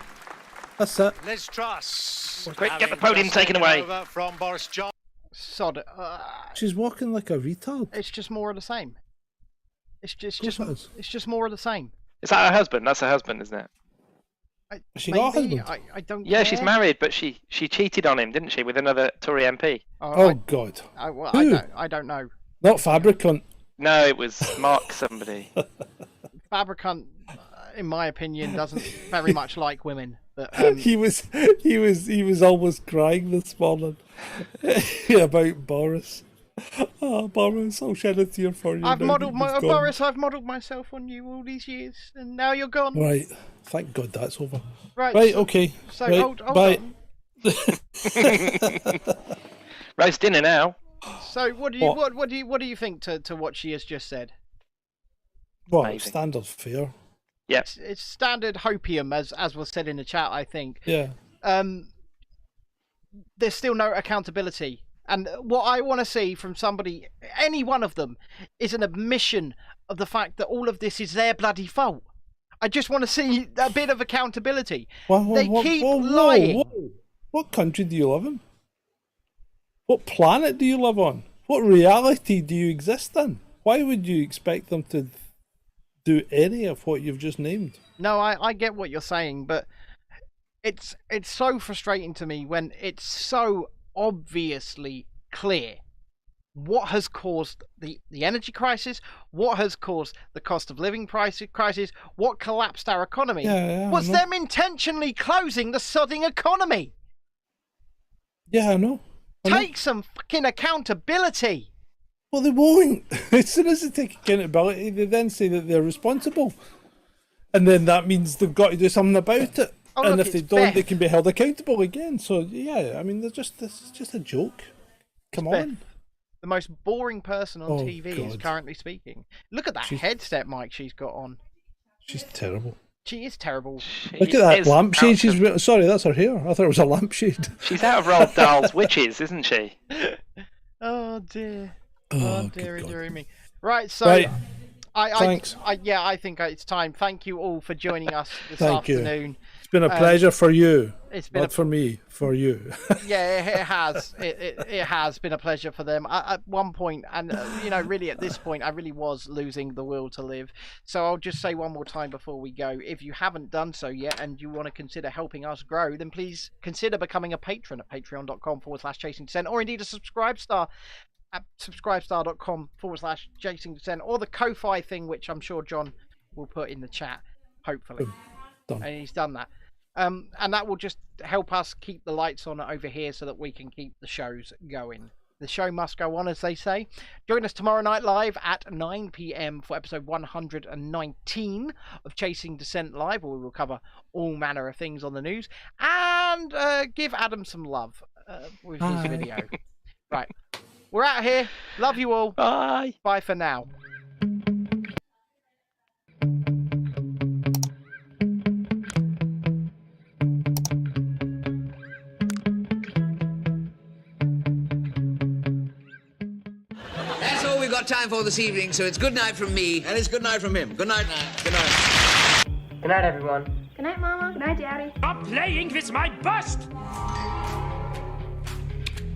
That's it. Liz Truss. Quick, get the having podium just taken taken away. over from Boris Johnson. Sod. She's walking like a retard. It's just more of the same. It's just Of course it is. it's just more of the same. Is that her husband? That's her husband, isn't it? She got a Maybe, husband? I don't. Yeah, she's care. married, but she cheated on him, didn't she, with another Tory MP? Oh, God. Who? I don't know. Not Fabricant. No, it was Mark somebody. Fabricant, in my opinion, doesn't very much like women. But He was almost crying this morning about Boris. Oh, Boris, I'll shed a tear for you. I've now modelled that you've gone. Boris. I've modelled myself on you all these years, and now you're gone. Right. Thank God that's over. Right. Right, okay. So right, hold bye. on. Roast dinner now. So what do you think to what she has just said? Well, Amazing. standard fare. Yep. It's standard hopium, as was said in the chat. I think. Yeah. There's still no accountability. And what I want to see from somebody, any one of them, is an admission of the fact that all of this is their bloody fault. I just want to see a bit of accountability. They keep lying. Whoa. What country do you live in? What planet do you live on? What reality do you exist in? Why would you expect them to do any of what you've just named? No, I get what you're saying, but it's so frustrating to me when it's so obviously clear what has caused the energy crisis, what has caused the cost of living crisis, what collapsed our economy. Was them intentionally closing the sodding economy. Yeah, I know. Take some fucking accountability. Well, they won't. As soon as they take accountability, they then say that they're responsible. And then that means they've got to do something about it. Oh, and look, if they it's don't, Beth. they can be held accountable again. So, yeah, I mean, this is just a joke. Come It's on. Beth, the most boring person on Oh, TV is God. currently speaking. Look at that headset mic she's got on. She's terrible. She is terrible. Look at that lampshade she's... Sorry, that's her hair. I thought it was a lampshade. She's out of Roald Dahl's Witches, isn't she? Oh, dear. Oh, dear, good God. dear me. Right, so... Right. Thanks. I think it's time. Thank you all for joining us this Thank you. afternoon. It's been a pleasure for you. It's been Not for me, for you. Yeah, it has. It has been a pleasure for them. At one point, and really at this point, I really was losing the will to live. So I'll just say one more time before we go: if you haven't done so yet, and you want to consider helping us grow, then please consider becoming a patron at patreon.com/Chasing Dissent, or indeed a subscribe star at subscribestar.com/Chasing Dissent, or the Ko-Fi thing, which I'm sure John will put in the chat, hopefully. Done. And he's done that. And that will just help us keep the lights on over here so that we can keep the shows going. The show must go on, as they say. Join us tomorrow night live at 9 p.m. for episode 119 of Chasing Dissent Live, where we will cover all manner of things on the news. And give Adam some love with his video. Right. We're out here. Love you all. Bye. Bye for now. That's all we've got time for this evening, so it's good night from me, and it's good night from him. Good night. Good night. Good night, everyone. Good night, Mama. Good night, Daddy. Stop playing with my bust!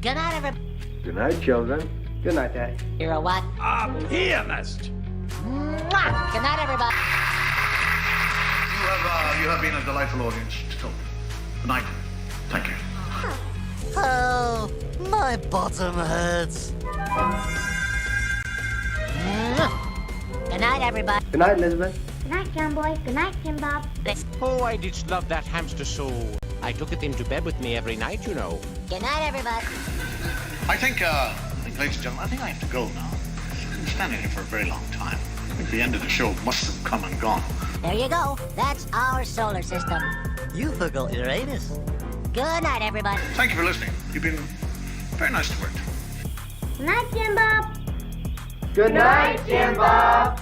Good night, everybody. Good night, children. Good night, Daddy. You're a what? A pianist! Mwah! Good night, everybody. You have been a delightful audience. Still. Good night. Thank you. Oh, my bottom hurts. Good night, everybody. Good night, Elizabeth. Good night, John Boy. Good night, Tim Bob. Oh, I did love that hamster so. I took it into bed with me every night, you know. Good night, everybody. I think, ladies and gentlemen, I think I have to go now. I've been standing here for a very long time. I think the end of the show must have come and gone. There you go. That's our solar system. You forgot Uranus. Good night, everybody. Thank you for listening. You've been very nice to work to. Good night, Tim Bob. Good night, Jim Bob.